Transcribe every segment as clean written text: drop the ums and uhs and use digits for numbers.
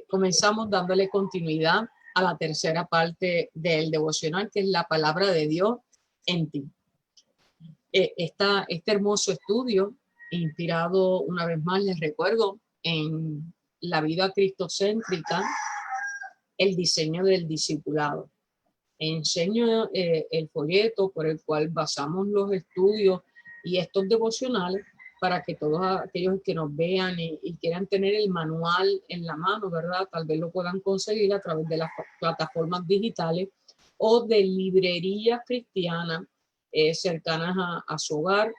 Comenzamos dándole continuidad a la tercera parte del devocional, que es la palabra de Dios en ti. Este hermoso estudio, inspirado una vez más, les recuerdo, en la vida cristocéntrica, el diseño del discipulado. Enseño el folleto por el cual basamos los estudios y estos devocionales para que todos aquellos que nos vean y quieran tener el manual en la mano, ¿verdad? Tal vez lo puedan conseguir a través de las plataformas digitales o de librerías cristianas cercanas a su hogar.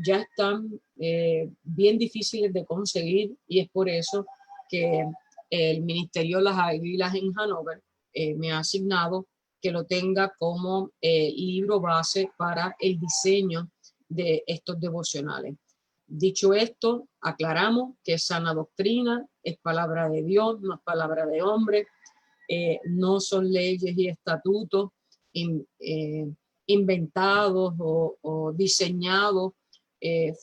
Ya están bien difíciles de conseguir y es por eso que el Ministerio de las Águilas en Hanover me ha asignado que lo tenga como libro base para el diseño de estos devocionales. Dicho esto, aclaramos que sana doctrina es palabra de Dios, no es palabra de hombre, no son leyes y estatutos inventados o diseñados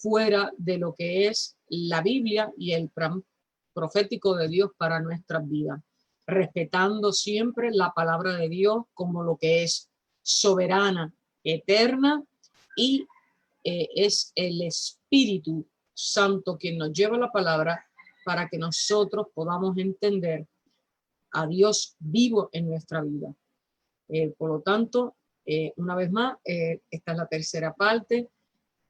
fuera de lo que es la Biblia y el plan profético de Dios para nuestras vidas, respetando siempre la palabra de Dios como lo que es soberana, eterna y es el Espíritu Santo quien nos lleva la palabra para que nosotros podamos entender a Dios vivo en nuestra vida. Por lo tanto, una vez más, esta es la tercera parte,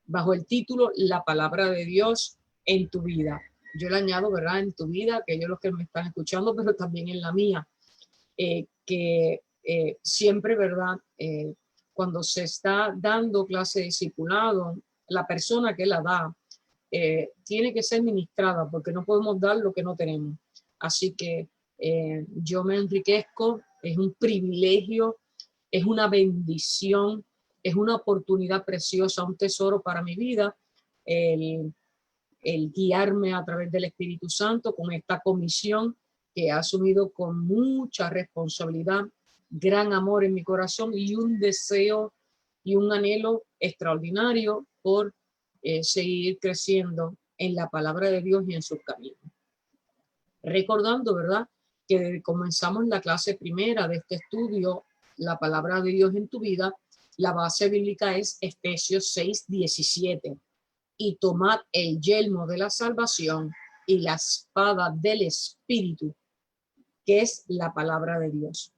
bajo el título La palabra de Dios en tu vida. Yo le añado, ¿verdad? En tu vida, aquellos los que me están escuchando, pero también en la mía, que siempre, ¿verdad? Cuando se está dando clase de discipulado, la persona que la da tiene que ser ministrada porque no podemos dar lo que no tenemos. Así que yo me enriquezco, es un privilegio, es una bendición, es una oportunidad preciosa, un tesoro para mi vida, el guiarme a través del Espíritu Santo con esta comisión que he asumido con mucha responsabilidad, gran amor en mi corazón y un deseo y un anhelo extraordinario por seguir creciendo en la palabra de Dios y en sus caminos. Recordando, ¿verdad?, que desde comenzamos la clase primera de este estudio, la palabra de Dios en tu vida, la base bíblica es Efesios 6:17. Y tomad el yelmo de la salvación y la espada del Espíritu, que es la palabra de Dios.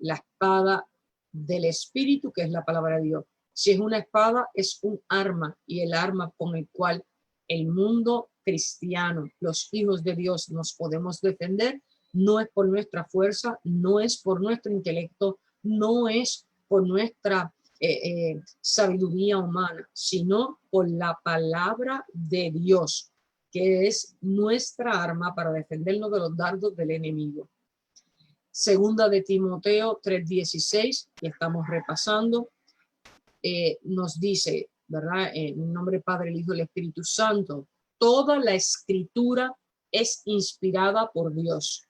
La espada del Espíritu, que es la palabra de Dios. Si es una espada, es un arma, y el arma con el cual el mundo cristiano, los hijos de Dios, nos podemos defender, no es por nuestra fuerza, no es por nuestro intelecto, no es por nuestra sabiduría humana, sino por la palabra de Dios, que es nuestra arma para defendernos de los dardos del enemigo. Segunda de Timoteo 3:16, y estamos repasando, nos dice, ¿verdad? En nombre del Padre, el Hijo y el Espíritu Santo, toda la escritura es inspirada por Dios,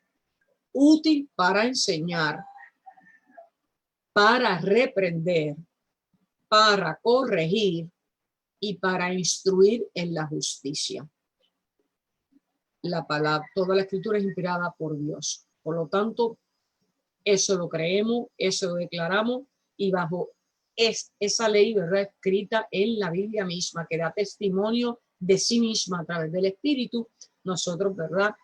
útil para enseñar, para reprender, para corregir y para instruir en la justicia. La palabra, toda la escritura es inspirada por Dios. Por lo tanto, eso lo creemos, eso lo declaramos y bajo esa ley, ¿verdad?, escrita en la Biblia misma, que da testimonio de sí misma a través del Espíritu, nosotros, ¿verdad?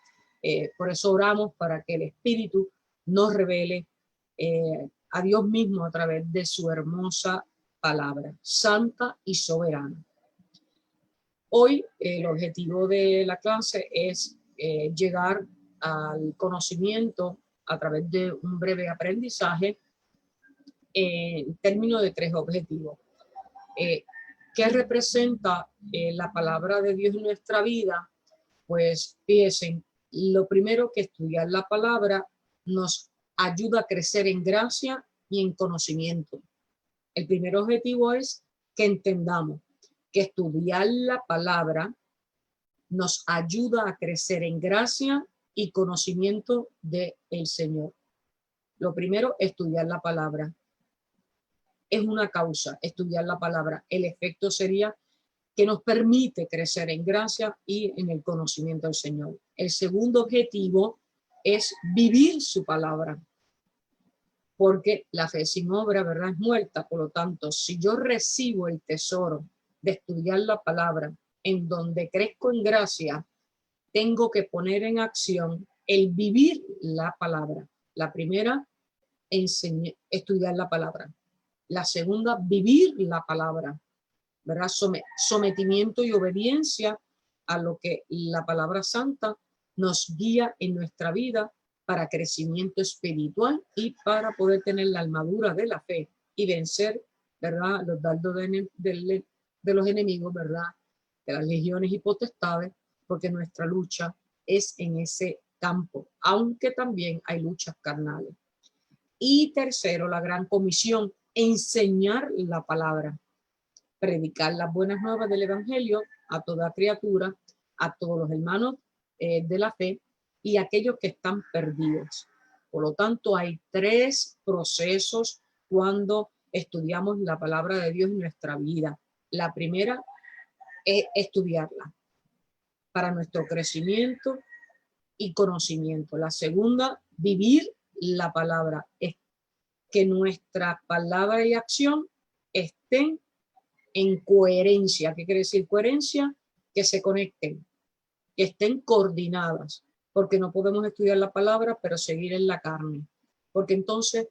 Por eso oramos para que el Espíritu nos revele a Dios mismo a través de su hermosa palabra, santa y soberana. Hoy el objetivo de la clase es llegar al conocimiento a través de un breve aprendizaje en términos de 3 objetivos. ¿Qué representa la palabra de Dios en nuestra vida? Pues fíjense, lo primero, que estudiar la palabra nos ayuda a crecer en gracia y en conocimiento. El primer objetivo es que entendamos que estudiar la palabra nos ayuda a crecer en gracia y conocimiento del Señor. Lo primero, estudiar la palabra. Es una causa, estudiar la palabra. El efecto sería que nos permite crecer en gracia y en el conocimiento del Señor. El segundo objetivo es vivir su palabra, porque la fe sin obra, ¿verdad?, es muerta. Por lo tanto, si yo recibo el tesoro de estudiar la palabra, en donde crezco en gracia, tengo que poner en acción el vivir la palabra. La primera, estudiar la palabra. La segunda, vivir la palabra, ¿verdad? Sometimiento y obediencia a lo que la palabra santa nos guía en nuestra vida para crecimiento espiritual y para poder tener la armadura de la fe y vencer, ¿verdad?, los dardos de los enemigos, ¿verdad?, de las legiones y potestades, porque nuestra lucha es en ese campo, aunque también hay luchas carnales. Y tercero, la gran comisión, enseñar la palabra, predicar las buenas nuevas del evangelio a toda criatura, a todos los hermanos de la fe y a aquellos que están perdidos. Por lo tanto, hay tres procesos cuando estudiamos la palabra de Dios en nuestra vida. La primera es estudiarla para nuestro crecimiento y conocimiento. La segunda, vivir la palabra, es que nuestra palabra y acción estén en coherencia. ¿Qué quiere decir coherencia? Que se conecten, que estén coordinadas, porque no podemos estudiar la palabra pero seguir en la carne, porque entonces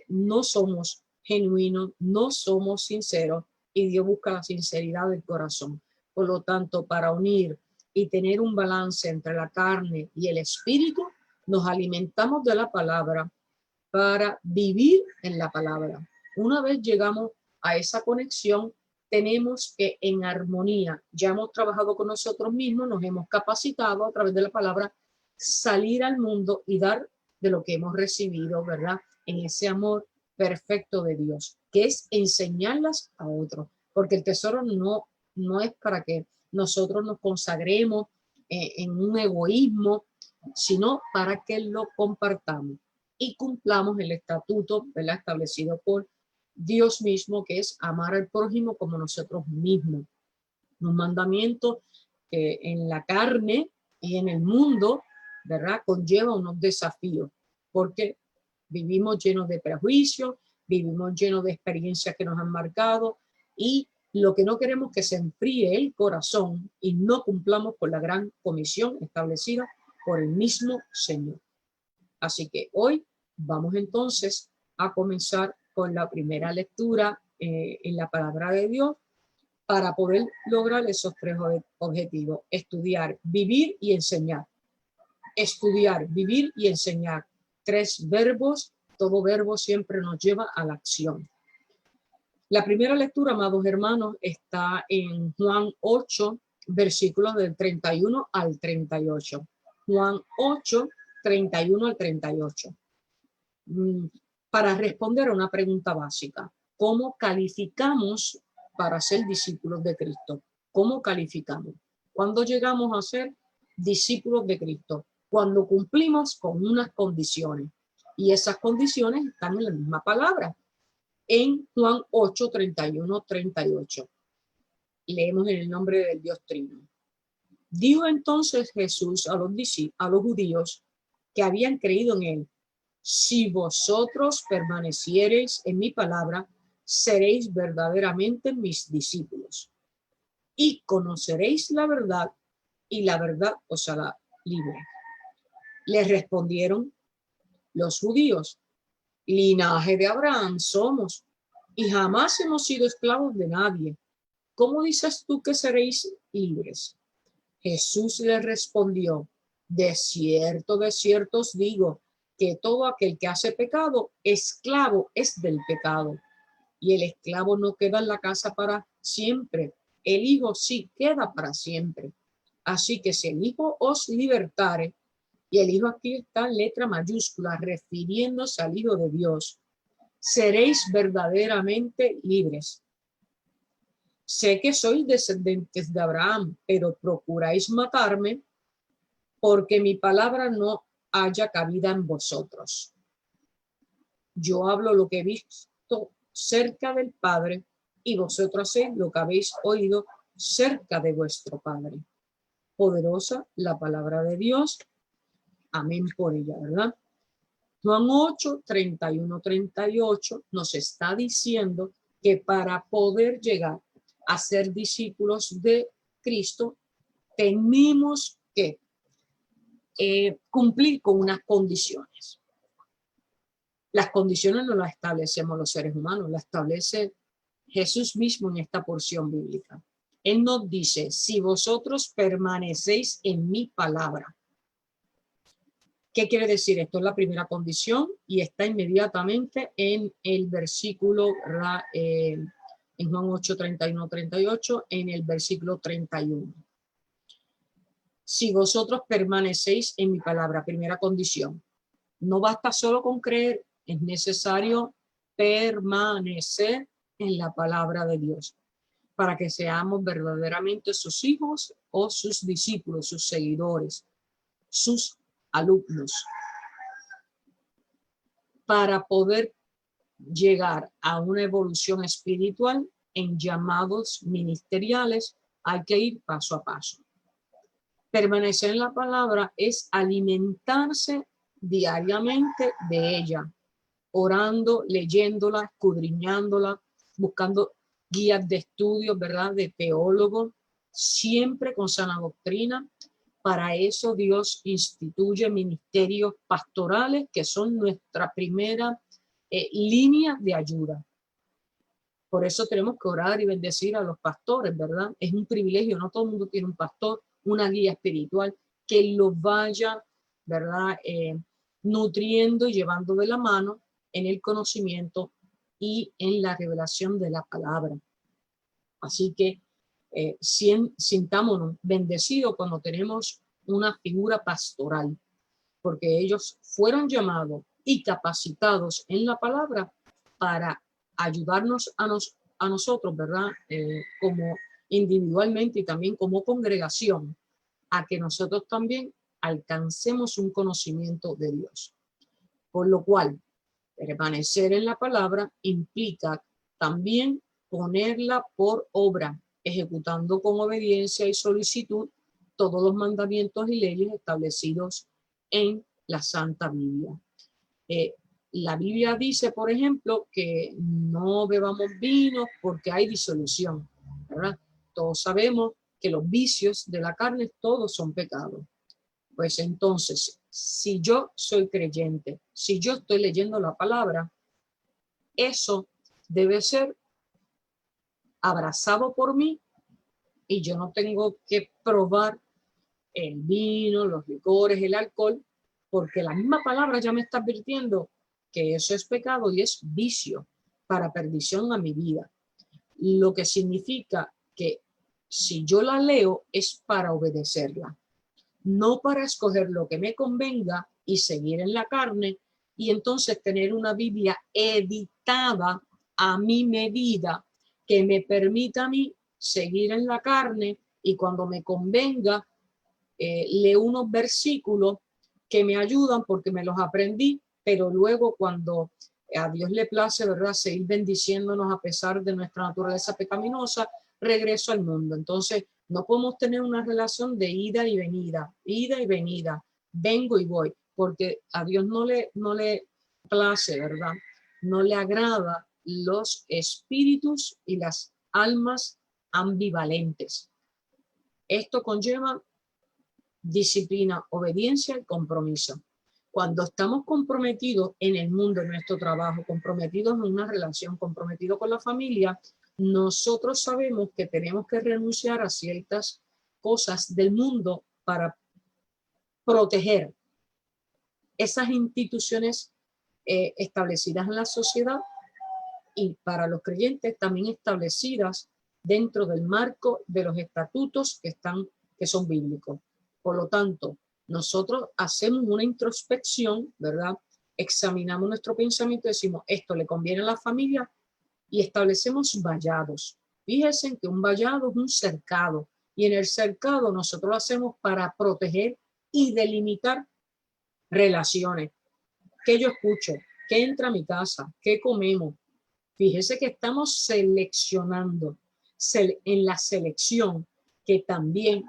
no somos genuinos, no somos sinceros, y Dios busca la sinceridad del corazón. Por lo tanto, para unir y tener un balance entre la carne y el espíritu, nos alimentamos de la palabra para vivir en la palabra. Una vez llegamos a esa conexión, tenemos que en armonía, ya hemos trabajado con nosotros mismos, nos hemos capacitado a través de la palabra, salir al mundo y dar de lo que hemos recibido, ¿verdad?, en ese amor perfecto de Dios, que es enseñarlas a otros, porque el tesoro no es para que nosotros nos consagremos en un egoísmo, sino para que lo compartamos y cumplamos el estatuto, ¿verdad?, establecido por Dios mismo, que es amar al prójimo como nosotros mismos. Un mandamiento que en la carne y en el mundo, ¿verdad?, conlleva unos desafíos, porque vivimos llenos de prejuicios, vivimos llenos de experiencias que nos han marcado, y lo que no queremos es que se enfríe el corazón y no cumplamos con la gran comisión establecida por el mismo Señor. Así que hoy vamos entonces a comenzar con la primera lectura en la palabra de Dios para poder lograr esos tres objetivos: estudiar, vivir y enseñar. Estudiar, vivir y enseñar. Tres verbos, todo verbo siempre nos lleva a la acción. La primera lectura, amados hermanos, está en Juan 8, versículos del 31 al 38. Juan 8, 31 al 38. Para responder a una pregunta básica: ¿cómo calificamos para ser discípulos de Cristo? ¿Cómo calificamos? ¿Cuándo llegamos a ser discípulos de Cristo? Cuando cumplimos con unas condiciones, y esas condiciones están en la misma palabra, en Juan 8, 31, 38. Leemos en el nombre del Dios Trino. Dijo entonces Jesús a los judíos que habían creído en él: si vosotros permaneciereis en mi palabra, seréis verdaderamente mis discípulos, y conoceréis la verdad, y la verdad os hará libre. Les respondieron los judíos: linaje de Abraham somos, y jamás hemos sido esclavos de nadie. ¿Cómo dices tú que seréis libres? Jesús les respondió: de cierto os digo, que todo aquel que hace pecado, esclavo es del pecado. Y el esclavo no queda en la casa para siempre, el Hijo sí queda para siempre. Así que si el Hijo os libertare, y el Hijo aquí está en letra mayúscula, refiriéndose al Hijo de Dios, seréis verdaderamente libres. Sé que sois descendientes de Abraham, pero procuráis matarme, porque mi palabra no haya cabida en vosotros. Yo hablo lo que he visto cerca del Padre, y vosotros hacéis lo que habéis oído cerca de vuestro Padre. Poderosa la palabra de Dios. Amén por ella, ¿verdad? Juan 8, 31, 38 nos está diciendo que para poder llegar a ser discípulos de Cristo, tenemos que cumplir con unas condiciones. Las condiciones no las establecemos los seres humanos, las establece Jesús mismo en esta porción bíblica. Él nos dice, si vosotros permanecéis en mi palabra. ¿Qué quiere decir? Esto es la primera condición y está inmediatamente en el versículo, en Juan 8, 31, 38, en el versículo 31. Si vosotros permanecéis en mi palabra, primera condición. No basta solo con creer, es necesario permanecer en la palabra de Dios para que seamos verdaderamente sus hijos o sus discípulos, sus seguidores, sus alumnos. Para poder llegar a una evolución espiritual en llamados ministeriales, hay que ir paso a paso. Permanecer en la palabra es alimentarse diariamente de ella, orando, leyéndola, escudriñándola, buscando guías de estudios, ¿verdad? De teólogos, siempre con sana doctrina. Para eso Dios instituye ministerios pastorales que son nuestra primera línea de ayuda. Por eso tenemos que orar y bendecir a los pastores, ¿verdad? Es un privilegio, no todo el mundo tiene un pastor, una guía espiritual que los vaya, ¿verdad? Nutriendo y llevando de la mano en el conocimiento y en la revelación de la palabra. Así que sintámonos bendecidos cuando tenemos una figura pastoral, porque ellos fueron llamados y capacitados en la palabra para ayudarnos a nosotros, ¿verdad? Como individualmente y también como congregación, a que nosotros también alcancemos un conocimiento de Dios. Por lo cual, permanecer en la palabra implica también ponerla por obra, ejecutando con obediencia y solicitud todos los mandamientos y leyes establecidos en la Santa Biblia. La Biblia dice, por ejemplo, que no bebamos vino porque hay disolución, ¿verdad? Todos sabemos que los vicios de la carne todos son pecados. Pues entonces, si yo soy creyente, si yo estoy leyendo la palabra, eso debe ser abrazado por mí y yo no tengo que probar el vino, los licores, el alcohol, porque la misma palabra ya me está advirtiendo que eso es pecado y es vicio para perdición a mi vida. Lo que significa que si yo la leo es para obedecerla, no para escoger lo que me convenga y seguir en la carne y entonces tener una Biblia editada a mi medida que me permita a mí seguir en la carne y cuando me convenga leo unos versículos que me ayudan porque me los aprendí, pero luego cuando a Dios le place, ¿verdad?, seguir bendiciéndonos a pesar de nuestra naturaleza pecaminosa, regreso al mundo. Entonces, no podemos tener una relación de ida y venida, vengo y voy, porque a Dios no le place, ¿verdad? No le agrada los espíritus y las almas ambivalentes. Esto conlleva disciplina, obediencia y compromiso. Cuando estamos comprometidos en el mundo, en nuestro trabajo, comprometidos en una relación, comprometidos con la familia, nosotros sabemos que tenemos que renunciar a ciertas cosas del mundo para proteger esas instituciones establecidas en la sociedad y para los creyentes también establecidas dentro del marco de los estatutos que son bíblicos. Por lo tanto, nosotros hacemos una introspección, ¿verdad? Examinamos nuestro pensamiento y decimos, esto le conviene a la familia y establecemos vallados. Fíjense que un vallado es un cercado y en el cercado nosotros lo hacemos para proteger y delimitar relaciones. ¿Qué yo escucho? ¿Qué entra a mi casa? ¿Qué comemos? Fíjese que estamos seleccionando en la selección, que también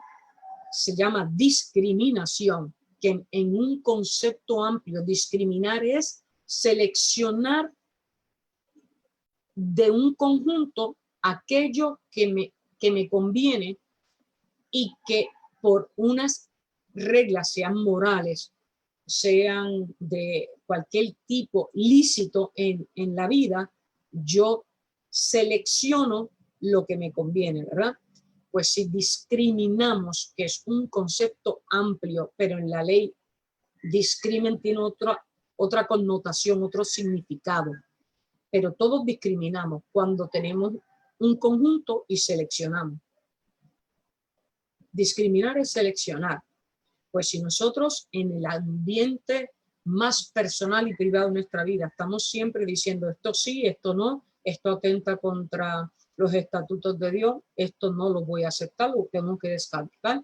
se llama discriminación, que en un concepto amplio, discriminar es seleccionar de un conjunto aquello que me conviene y que por unas reglas, sean morales, sean de cualquier tipo lícito en la vida, yo selecciono lo que me conviene, ¿verdad? Pues si discriminamos, que es un concepto amplio, pero en la ley discrimen tiene otra connotación, otro significado, pero todos discriminamos cuando tenemos un conjunto y seleccionamos. Discriminar es seleccionar. Pues si nosotros en el ambiente más personal y privado de nuestra vida estamos siempre diciendo esto sí, esto no, esto atenta contra los estatutos de Dios, esto no lo voy a aceptar, lo tengo que descartar,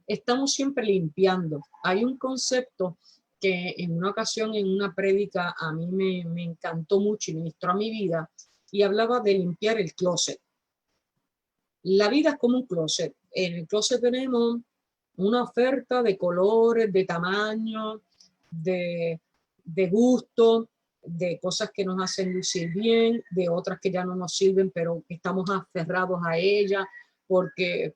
estamos siempre limpiando. Hay un concepto que en una ocasión en una prédica a mí me encantó mucho y ministró a mi vida, y hablaba de limpiar el closet. La vida es como un closet. En el closet tenemos una oferta de colores, de tamaño, de gusto, de cosas que nos hacen lucir bien, de otras que ya no nos sirven, pero estamos aferrados a ellas porque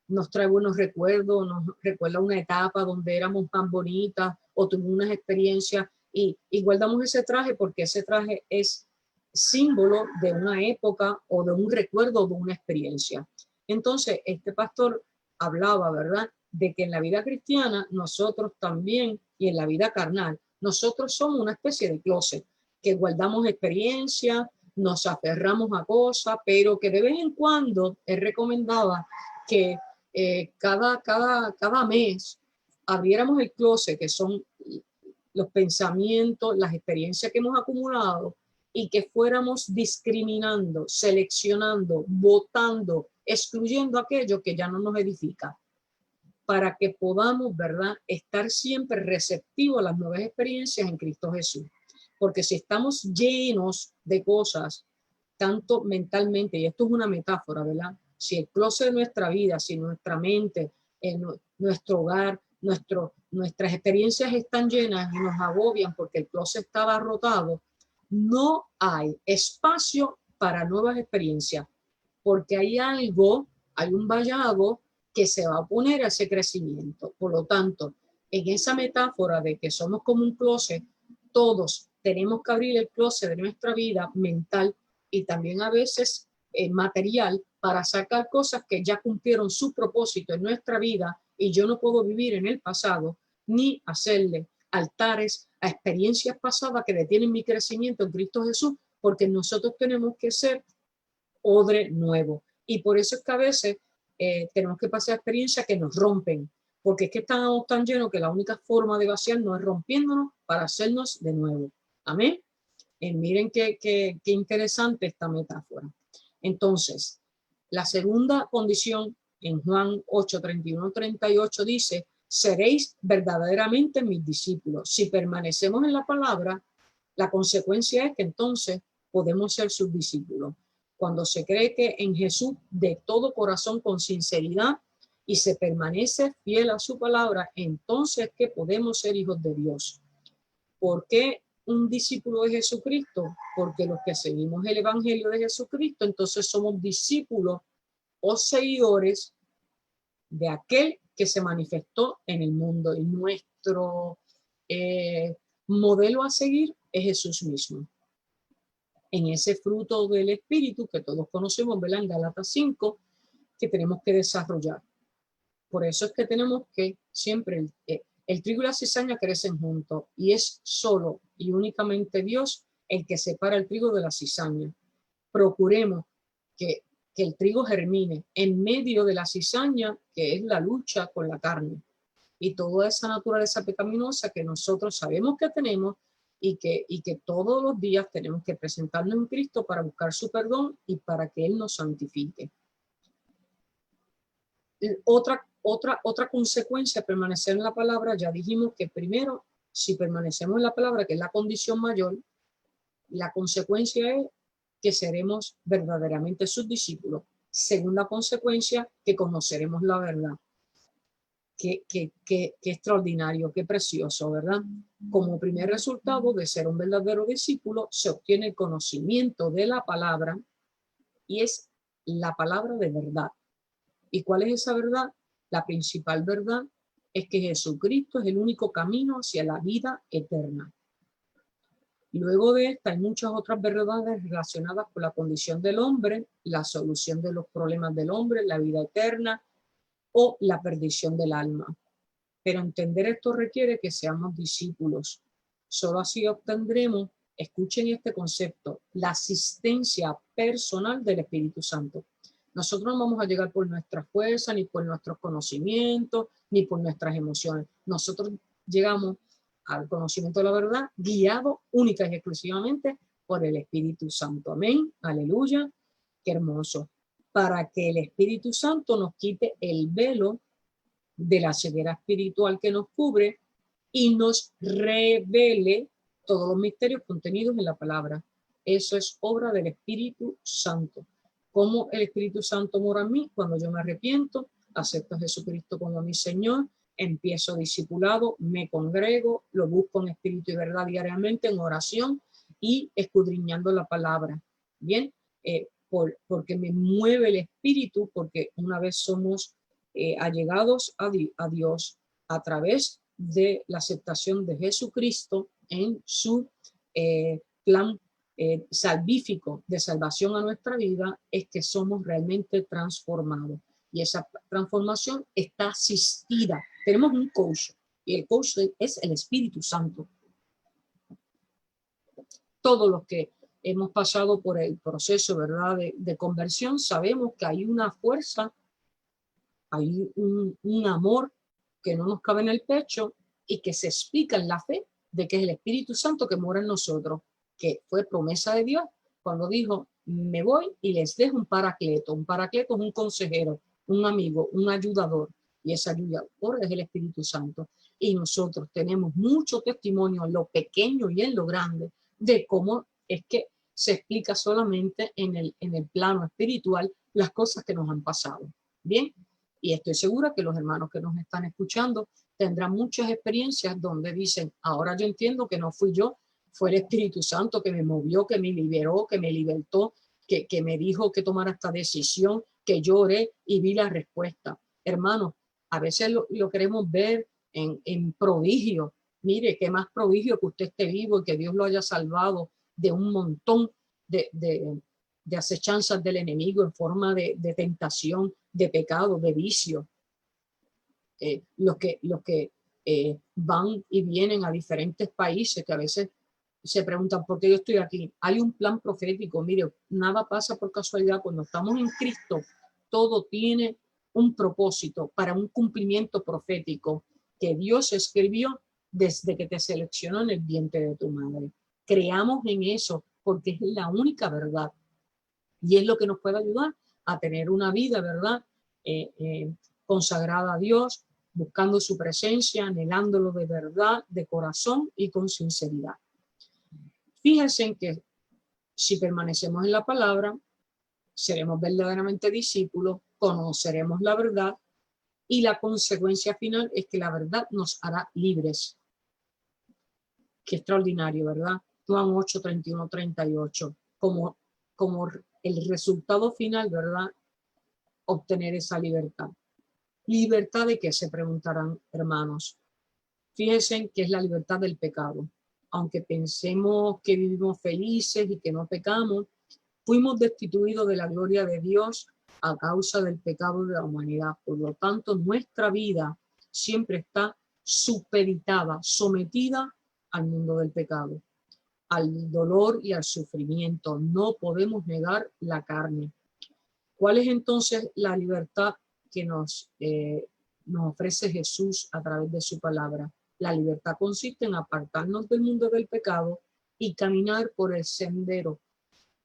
nos trae buenos recuerdos, nos recuerda una etapa donde éramos tan bonitas o tuvimos unas experiencias y guardamos ese traje porque ese traje es símbolo de una época o de un recuerdo de una experiencia. Entonces, este pastor hablaba, ¿verdad?, de que en la vida cristiana nosotros también, y en la vida carnal, nosotros somos una especie de closet, que guardamos experiencias, nos aferramos a cosas, pero que de vez en cuando él recomendaba que cada mes abriéramos el closet, que son los pensamientos, las experiencias que hemos acumulado, y que fuéramos discriminando, seleccionando, votando, excluyendo aquello que ya no nos edifica, para que podamos, ¿verdad?, estar siempre receptivos a las nuevas experiencias en Cristo Jesús. Porque si estamos llenos de cosas, tanto mentalmente, y esto es una metáfora, ¿verdad? Si el closet de nuestra vida, si nuestra mente, nuestro hogar, nuestras experiencias están llenas y nos agobian porque el closet está abarrotado, no hay espacio para nuevas experiencias, porque hay un vallado que se va a oponer a ese crecimiento. Por lo tanto, en esa metáfora de que somos como un closet, todos tenemos que abrir el closet de nuestra vida mental y también a veces material para sacar cosas que ya cumplieron su propósito en nuestra vida y yo no puedo vivir en el pasado ni hacerle altares a experiencias pasadas que detienen mi crecimiento en Cristo Jesús, porque nosotros tenemos que ser odre nuevo. Y por eso es que a veces tenemos que pasar experiencias que nos rompen, porque es que estamos tan llenos que la única forma de vaciarnos es rompiéndonos para hacernos de nuevo. Amén. Miren qué interesante esta metáfora. Entonces, la segunda condición en Juan 8, 31, 38 dice: seréis verdaderamente mis discípulos. Si permanecemos en la palabra, la consecuencia es que entonces podemos ser sus discípulos. Cuando se cree que en Jesús de todo corazón, con sinceridad, y se permanece fiel a su palabra, entonces es que podemos ser hijos de Dios. ¿Por qué un discípulo de Jesucristo? Porque los que seguimos el evangelio de Jesucristo, entonces somos discípulos o seguidores de aquel que se manifestó en el mundo, y nuestro modelo a seguir es Jesús mismo. En ese fruto del Espíritu que todos conocemos, ¿verdad?, en Gálatas 5, que tenemos que desarrollar. Por eso es que tenemos que siempre el trigo y la cizaña crecen juntos, y es solo y únicamente Dios el que separa el trigo de la cizaña. Procuremos que el trigo germine en medio de la cizaña, que es la lucha con la carne y toda esa naturaleza pecaminosa que nosotros sabemos que tenemos y que todos los días tenemos que presentarnos en Cristo para buscar su perdón y para que Él nos santifique. Otra consecuencia de permanecer en la palabra, ya dijimos que primero, si permanecemos en la palabra, que es la condición mayor, la consecuencia es que seremos verdaderamente sus discípulos. Segunda consecuencia, que conoceremos la verdad. Qué extraordinario, qué precioso, ¿verdad? Como primer resultado de ser un verdadero discípulo, se obtiene el conocimiento de la palabra, y es la palabra de verdad. ¿Y cuál es esa verdad? La principal verdad es que Jesucristo es el único camino hacia la vida eterna. Luego de esta hay muchas otras verdades relacionadas con la condición del hombre, la solución de los problemas del hombre, la vida eterna o la perdición del alma. Pero entender esto requiere que seamos discípulos. Solo así obtendremos, escuchen este concepto, la asistencia personal del Espíritu Santo. Nosotros no vamos a llegar por nuestra fuerza, ni por nuestros conocimientos, ni por nuestras emociones. Nosotros llegamos al conocimiento de la verdad guiado única y exclusivamente por el Espíritu Santo. Amén. Aleluya. Qué hermoso. Para que el Espíritu Santo nos quite el velo de la ceguera espiritual que nos cubre y nos revele todos los misterios contenidos en la palabra. Eso es obra del Espíritu Santo. ¿Cómo el Espíritu Santo mora en mí? Cuando yo me arrepiento, acepto a Jesucristo como mi Señor, empiezo discipulado, me congrego, lo busco en espíritu y verdad diariamente, en oración y escudriñando la palabra. Bien, porque me mueve el espíritu, porque una vez somos allegados a Dios a través de la aceptación de Jesucristo en su plan salvífico de salvación a nuestra vida, es que somos realmente transformados. Y esa transformación está asistida. Tenemos un coach y el coach es el Espíritu Santo. Todos los que hemos pasado por el proceso, ¿verdad?, de conversión, sabemos que hay una fuerza, hay un amor que no nos cabe en el pecho y que se explica en la fe de que es el Espíritu Santo que mora en nosotros, que fue promesa de Dios cuando dijo, me voy y les dejo un paracleto. Un paracleto es un consejero, un amigo, un ayudador, y ese ayudador es el Espíritu Santo. Y nosotros tenemos mucho testimonio en lo pequeño y en lo grande de cómo es que se explica solamente en el plano espiritual las cosas que nos han pasado. Bien, y estoy segura que los hermanos que nos están escuchando tendrán muchas experiencias donde dicen, ahora yo entiendo que no fui yo, fue el Espíritu Santo que me movió, que me liberó, que me libertó, que me dijo que tomara esta decisión, que lloré y vi la respuesta. Hermanos, a veces lo queremos ver en prodigio. Mire, qué más prodigio que usted esté vivo y que Dios lo haya salvado de un montón de acechanzas del enemigo en forma de tentación, de pecado, de vicio. Los que van y vienen a diferentes países, que a veces se preguntan por qué yo estoy aquí. Hay un plan profético. Mire, nada pasa por casualidad. Cuando estamos en Cristo, todo tiene un propósito para un cumplimiento profético que Dios escribió desde que te seleccionó en el vientre de tu madre. Creamos en eso porque es la única verdad y es lo que nos puede ayudar a tener una vida, ¿verdad?, consagrada a Dios, buscando su presencia, anhelándolo de verdad, de corazón y con sinceridad. Fíjense en que si permanecemos en la palabra, seremos verdaderamente discípulos, conoceremos la verdad y la consecuencia final es que la verdad nos hará libres. Qué extraordinario, ¿verdad? Juan 8, 31, 38. Como el resultado final, ¿verdad? Obtener esa libertad. ¿Libertad de qué? Se preguntarán, hermanos. Fíjense que es la libertad del pecado. Aunque pensemos que vivimos felices y que no pecamos, fuimos destituidos de la gloria de Dios a causa del pecado de la humanidad. Por lo tanto, nuestra vida siempre está supeditada, sometida al mundo del pecado, al dolor y al sufrimiento. No podemos negar la carne. ¿Cuál es entonces la libertad que nos ofrece Jesús a través de su palabra? La libertad consiste en apartarnos del mundo del pecado y caminar por el sendero,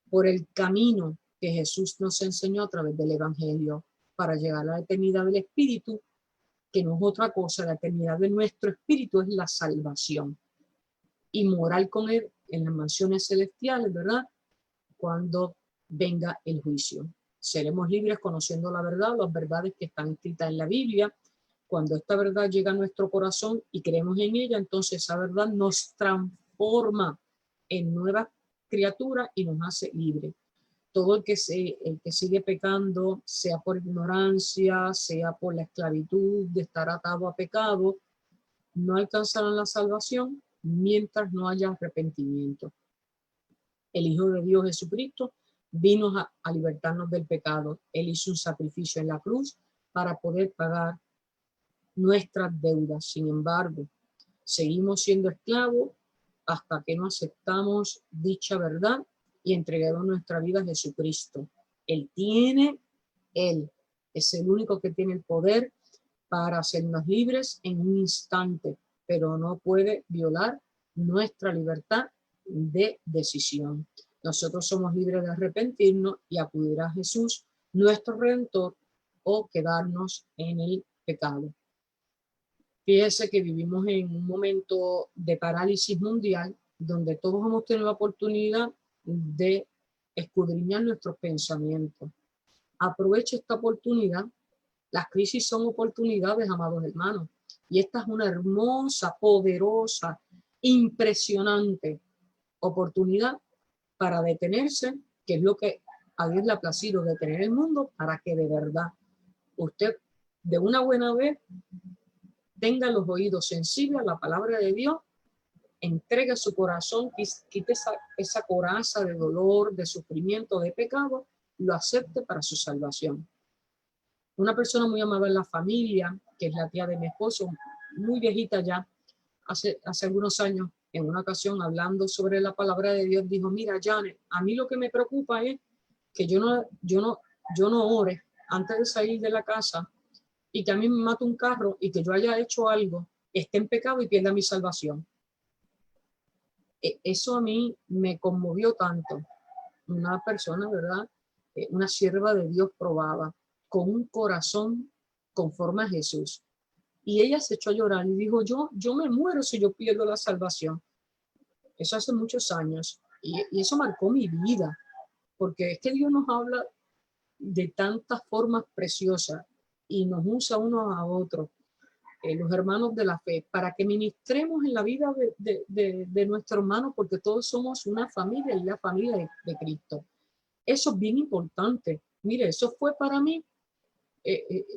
por el camino que Jesús nos enseñó a través del Evangelio para llegar a la eternidad del Espíritu, que no es otra cosa. La eternidad de nuestro Espíritu es la salvación y morar con Él en las mansiones celestiales, ¿verdad? cuando venga el juicio. Seremos libres conociendo la verdad, las verdades que están escritas en la Biblia. Cuando esta verdad llega a nuestro corazón y creemos en ella, entonces esa verdad nos transforma en nueva criatura y nos hace libres. Todo el que sigue pecando, sea por ignorancia, sea por la esclavitud de estar atado a pecado, no alcanzarán la salvación mientras no haya arrepentimiento. El Hijo de Dios Jesucristo vino a libertarnos del pecado. Él hizo un sacrificio en la cruz para poder pagar nuestras deudas. Sin embargo, seguimos siendo esclavos hasta que no aceptamos dicha verdad y entregamos nuestra vida a Jesucristo. Él es el único que tiene el poder para hacernos libres en un instante, pero no puede violar nuestra libertad de decisión. Nosotros somos libres de arrepentirnos y acudir a Jesús, nuestro Redentor, o quedarnos en el pecado. Fíjese que vivimos en un momento de parálisis mundial donde todos hemos tenido la oportunidad de escudriñar nuestros pensamientos. Aproveche esta oportunidad. Las crisis son oportunidades, amados hermanos. Y esta es una hermosa, poderosa, impresionante oportunidad para detenerse, que es lo que a Dios le ha placido, detener el mundo para que de verdad usted de una buena vez tenga los oídos sensibles a la palabra de Dios, entregue su corazón, quite esa coraza de dolor, de sufrimiento, de pecado, lo acepte para su salvación. Una persona muy amada en la familia, que es la tía de mi esposo, muy viejita ya, hace algunos años, en una ocasión hablando sobre la palabra de Dios, dijo: mira, Janet, a mí lo que me preocupa es que yo no ore antes de salir de la casa y que a mí me mate un carro y que yo haya hecho algo, esté en pecado y pierda mi salvación. Eso a mí me conmovió tanto. Una persona, ¿verdad? Una sierva de Dios probada, con un corazón conforme a Jesús. Y ella se echó a llorar y dijo: yo me muero si yo pierdo la salvación. Eso hace muchos años. Y eso marcó mi vida, porque es que Dios nos habla de tantas formas preciosas y nos usa unos a otros, los hermanos de la fe, para que ministremos en la vida de nuestro hermano, porque todos somos una familia y la familia de Cristo. Eso es bien importante. Mire, eso fue para mí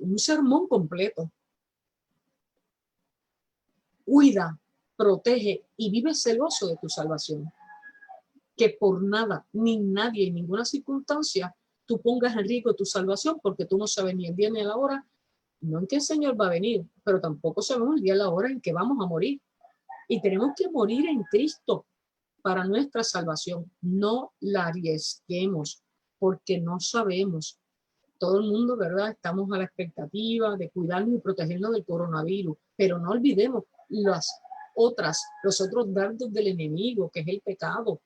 un sermón completo. Cuida, protege y vive celoso de tu salvación. Que por nada, ni nadie, en ninguna circunstancia, tú pongas en riesgo tu salvación, porque tú no sabes ni el día ni la hora, no en qué el Señor va a venir, pero tampoco sabemos el día y la hora en que vamos a morir. Y tenemos que morir en Cristo para nuestra salvación. No la arriesguemos, porque no sabemos. Todo el mundo, ¿verdad? Estamos a la expectativa de cuidarnos y protegernos del coronavirus, pero no olvidemos los otros dardos del enemigo, que es el pecado.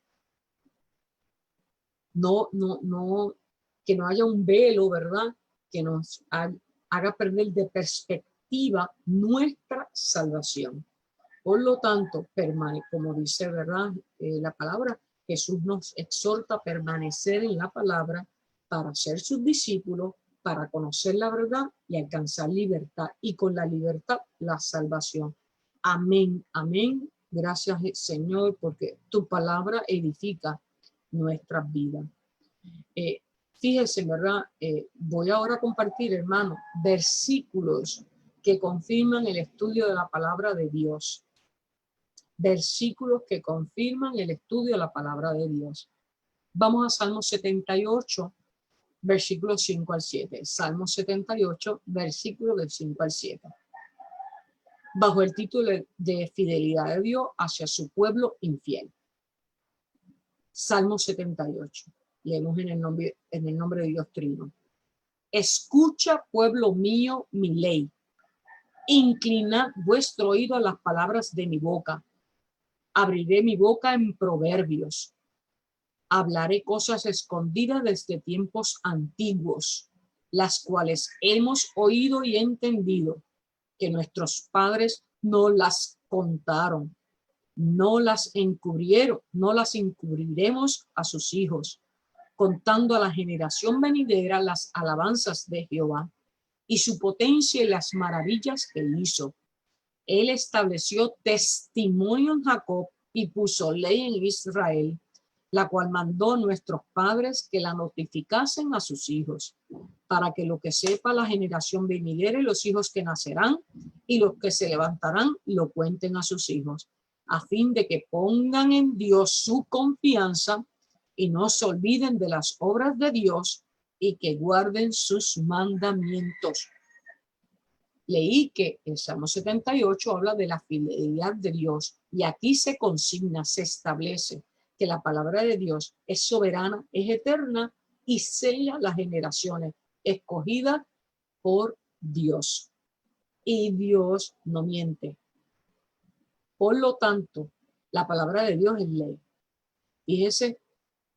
No, que no haya un velo, ¿verdad? Que nos haga perder de perspectiva nuestra salvación. Por lo tanto, como dice, ¿verdad? La palabra, Jesús nos exhorta a permanecer en la palabra para ser sus discípulos, para conocer la verdad y alcanzar libertad. Y con la libertad, la salvación. Amén, amén. Gracias, Señor, porque tu palabra edifica nuestras vidas. Fíjense, ¿verdad? Voy ahora a compartir, hermano, versículos que confirman el estudio de la palabra de Dios. Versículos que confirman el estudio de la palabra de Dios. Vamos a Salmo 78, versículos 5 al 7. Salmo 78, versículos del 5 al 7. Bajo el título de fidelidad de Dios hacia su pueblo infiel. Salmo 78. Leemos en el nombre de Dios Trino. Escucha, pueblo mío, mi ley. Inclinad vuestro oído a las palabras de mi boca. Abriré mi boca en proverbios. Hablaré cosas escondidas desde tiempos antiguos, las cuales hemos oído y entendido, que nuestros padres no las contaron, no las encubriremos a sus hijos, contando a la generación venidera las alabanzas de Jehová y su potencia y las maravillas que hizo. Él estableció testimonio en Jacob y puso ley en Israel, la cual mandó a nuestros padres que la notificasen a sus hijos, para que lo que sepa la generación venidera y los hijos que nacerán y los que se levantarán lo cuenten a sus hijos, a fin de que pongan en Dios su confianza y no se olviden de las obras de Dios y que guarden sus mandamientos. Leí que el Salmo 78 habla de la fidelidad de Dios y aquí se consigna, se establece que la palabra de Dios es soberana, es eterna y sella las generaciones, escogida por Dios. Y Dios no miente. Por lo tanto, la palabra de Dios es ley. Fíjese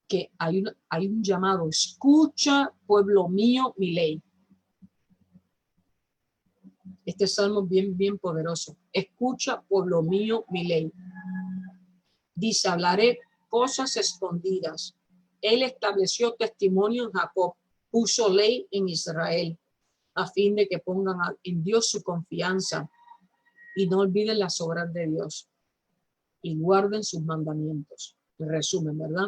que hay un llamado: escucha, pueblo mío, mi ley. Este salmo es bien poderoso. Escucha, pueblo mío, mi ley. Dice: hablaré cosas escondidas. Él estableció testimonio en Jacob, puso ley en Israel, a fin de que pongan en Dios su confianza y no olviden las obras de Dios y guarden sus mandamientos. En resumen, ¿verdad?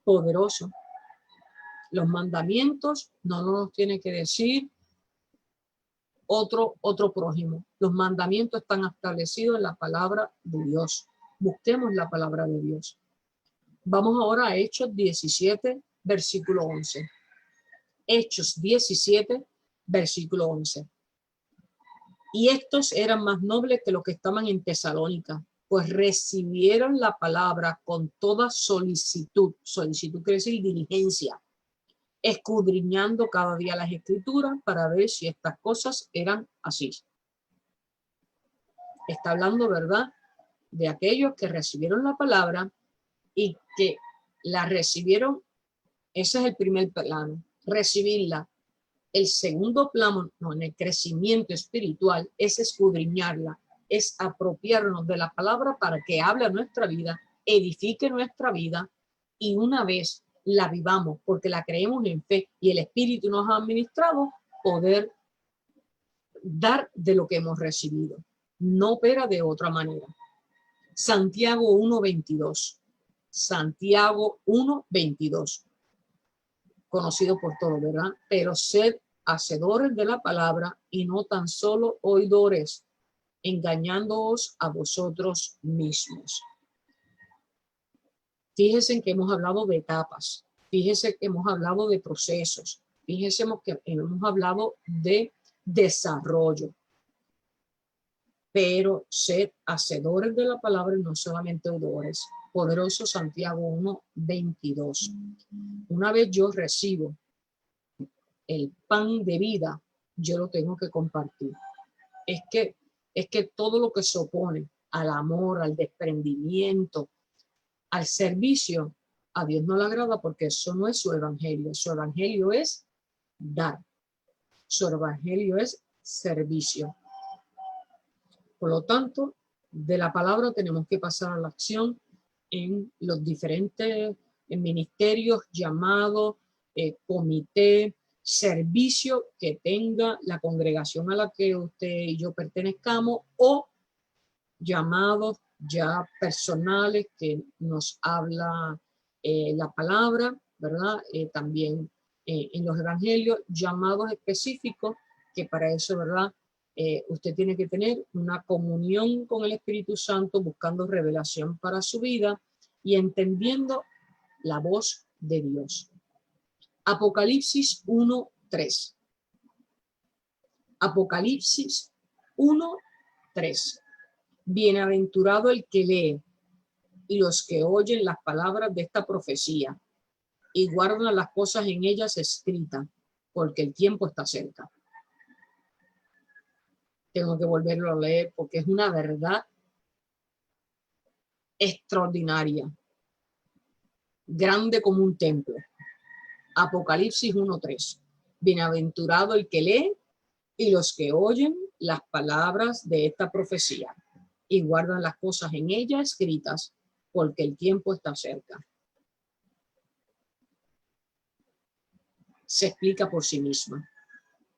Poderoso. Los mandamientos no nos tiene que decir otro prójimo. Los mandamientos están establecidos en la palabra de Dios. Busquemos la palabra de Dios. Vamos ahora a Hechos 17, versículo 11. Hechos 17, versículo 11. Y estos eran más nobles que los que estaban en Tesalónica, pues recibieron la palabra con toda solicitud. Solicitud quiere decir diligencia, escudriñando cada día las escrituras para ver si estas cosas eran así. Está hablando, ¿verdad?, de aquellos que recibieron la palabra y que la recibieron. Ese es el primer plano, recibirla. El segundo plano, en el crecimiento espiritual, es escudriñarla, es apropiarnos de la palabra para que hable a nuestra vida, edifique nuestra vida y una vez la vivamos porque la creemos en fe y el Espíritu nos ha administrado, poder dar de lo que hemos recibido. No opera de otra manera. Santiago 1:22. Santiago 1:22. Conocido por todos, ¿verdad? Pero sed hacedores de la palabra y no tan solo oidores, engañándoos a vosotros mismos. Fíjense en que hemos hablado de etapas, fíjense que hemos hablado de procesos, fíjense que hemos hablado de desarrollo. Pero sed hacedores de la palabra y no solamente oidores. Poderoso Santiago 1:22. Una vez yo recibo el pan de vida, yo lo tengo que compartir. Es que todo lo que se opone al amor, al desprendimiento, al servicio, a Dios no le agrada porque eso no es su evangelio. Su evangelio es dar. Su evangelio es servicio. Por lo tanto, de la palabra tenemos que pasar a la acción en los diferentes ministerios, llamados, comité, servicio que tenga la congregación a la que usted y yo pertenezcamos o llamados ya personales que nos habla la palabra, ¿verdad? También en los evangelios, llamados específicos que para eso, ¿verdad? Usted tiene que tener una comunión con el Espíritu Santo, buscando revelación para su vida y entendiendo la voz de Dios. Apocalipsis 1:3. Apocalipsis 1:3. Bienaventurado el que lee y los que oyen las palabras de esta profecía y guardan las cosas en ellas escritas, porque el tiempo está cerca. Tengo que volverlo a leer porque es una verdad extraordinaria, grande como un templo. Apocalipsis 1:3. Bienaventurado el que lee y los que oyen las palabras de esta profecía y guardan las cosas en ella escritas, porque el tiempo está cerca. se explica por sí misma.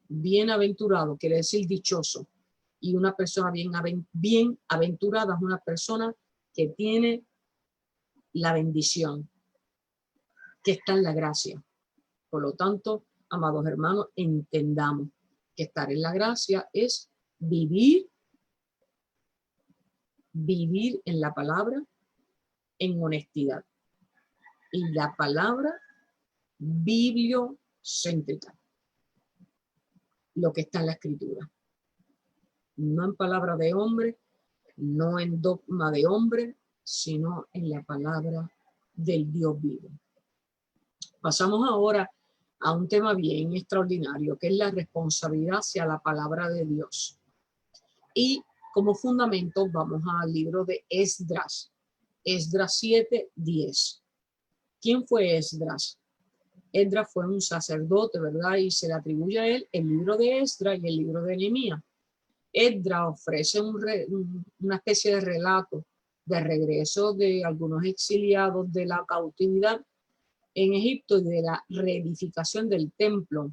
Bienaventurado quiere decir dichoso. Y una persona bienaventurada es una persona que tiene la bendición, que está en la gracia. Por lo tanto, amados hermanos, entendamos que estar en la gracia es vivir en la palabra en honestidad. Y la palabra bibliocéntrica, lo que está en la escritura. No en palabra de hombre, no en dogma de hombre, sino en la palabra del Dios vivo. Pasamos ahora a un tema bien extraordinario, que es la responsabilidad hacia la palabra de Dios. Y como fundamento vamos al libro de Esdras, Esdras 7:10. ¿Quién fue Esdras? Esdras fue un sacerdote, ¿verdad? Y se le atribuye a él el libro de Esdras y el libro de Nehemías. Esdras ofrece una especie de relato de regreso de algunos exiliados de la cautividad en Egipto y de la reedificación del templo.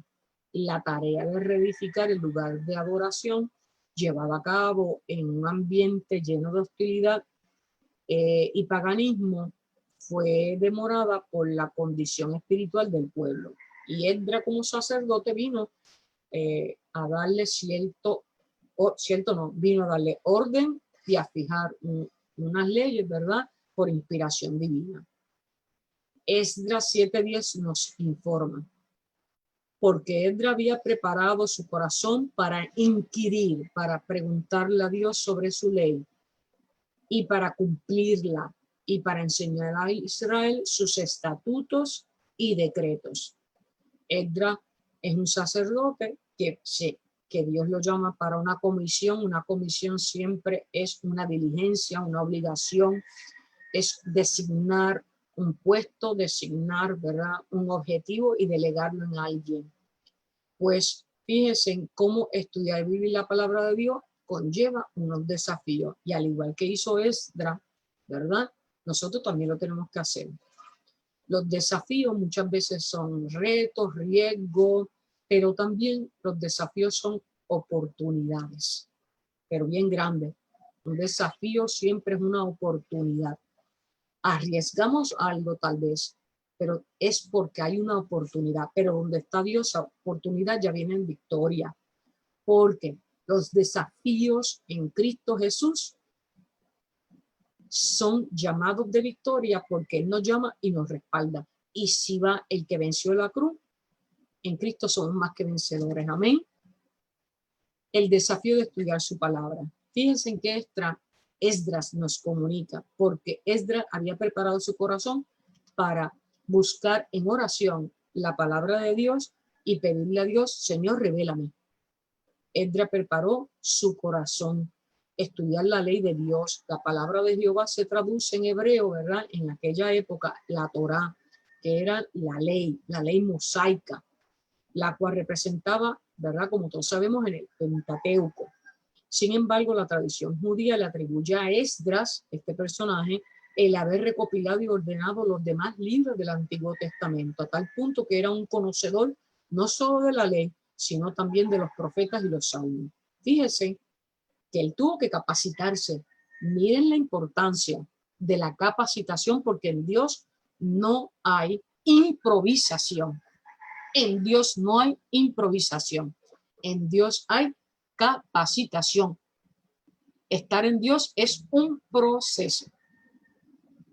La tarea de reedificar el lugar de adoración llevada a cabo en un ambiente lleno de hostilidad y paganismo fue demorada por la condición espiritual del pueblo. Y Esdras como sacerdote vino a darle vino a darle orden y a fijar unas leyes, ¿verdad? Por inspiración divina. Esdras 7:10 nos informa, porque Esdras había preparado su corazón para inquirir, para preguntarle a Dios sobre su ley y para cumplirla y para enseñar a Israel sus estatutos y decretos. Esdras es un sacerdote que Dios lo llama para una comisión. Una comisión siempre es una diligencia, una obligación, es designar un puesto, designar, ¿verdad?, un objetivo y delegarlo en alguien. Pues fíjense en cómo estudiar y vivir la palabra de Dios conlleva unos desafíos. Y al igual que hizo Esdras, ¿verdad?, nosotros también lo tenemos que hacer. Los desafíos muchas veces son retos, riesgos, pero también los desafíos son oportunidades, pero bien grandes. Un desafío siempre es una oportunidad. Arriesgamos algo tal vez, pero es porque hay una oportunidad. Pero donde está Dios, la oportunidad ya viene en victoria, porque los desafíos en Cristo Jesús son llamados de victoria porque Él nos llama y nos respalda. Y si va el que venció la cruz, en Cristo somos más que vencedores. Amén. El desafío de estudiar su palabra. Fíjense en que Esdras nos comunica, porque Esdras había preparado su corazón para buscar en oración la palabra de Dios y pedirle a Dios, Señor, revélame. Esdras preparó su corazón, estudiar la ley de Dios. La palabra de Jehová se traduce en hebreo, ¿verdad? En aquella época, la Torá, que era la ley mosaica, la cual representaba, ¿verdad?, como todos sabemos, en el Pentateuco. Sin embargo, la tradición judía le atribuye a Esdras, este personaje, el haber recopilado y ordenado los demás libros del Antiguo Testamento, a tal punto que era un conocedor no solo de la ley, sino también de los profetas y los salmos. Fíjese que él tuvo que capacitarse. Miren la importancia de la capacitación, porque en Dios no hay improvisación. En Dios no hay improvisación. En Dios hay capacitación. Estar en Dios es un proceso.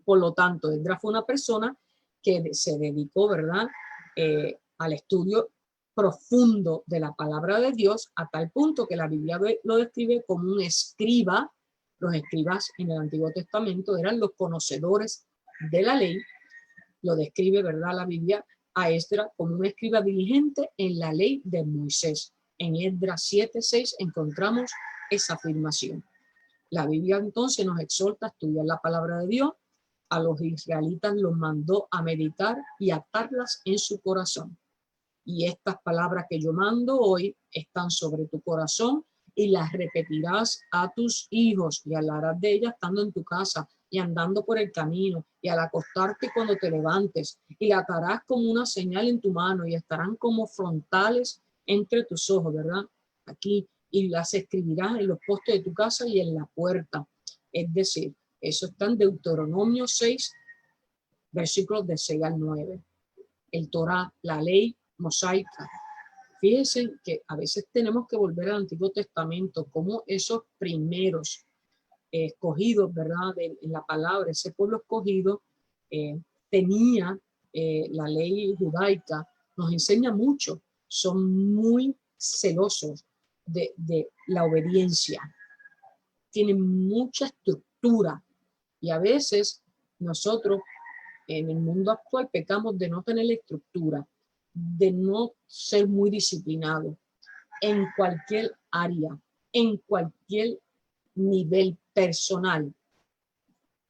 Por lo tanto, Esdras fue una persona que se dedicó, ¿verdad?, al estudio profundo de la palabra de Dios, a tal punto que la Biblia lo describe como un escriba. Los escribas en el Antiguo Testamento eran los conocedores de la ley. Lo describe, ¿verdad?, la Biblia a Esdras como un escriba diligente en la ley de Moisés. En Esdras 7:6 encontramos esa afirmación. La Biblia entonces nos exhorta a estudiar la palabra de Dios. A los israelitas los mandó a meditar y atarlas en su corazón. Y estas palabras que yo mando hoy están sobre tu corazón y las repetirás a tus hijos y hablarás de ellas estando en tu casa y andando por el camino y al acostarte cuando te levantes, y la atarás como una señal en tu mano y estarán como frontales entre tus ojos, ¿verdad? Aquí, y las escribirás en los postes de tu casa y en la puerta. Es decir, eso está en Deuteronomio 6, versículos de 6 al 9. El Torá, la ley mosaica. Fíjense que a veces tenemos que volver al Antiguo Testamento, como esos primeros escogidos, ¿verdad? En la palabra, ese pueblo escogido tenía la ley judaica, nos enseña mucho, son muy celosos de la obediencia, tienen mucha estructura y a veces nosotros en el mundo actual pecamos de no tener la estructura, de no ser muy disciplinados en cualquier área, en cualquier nivel personal.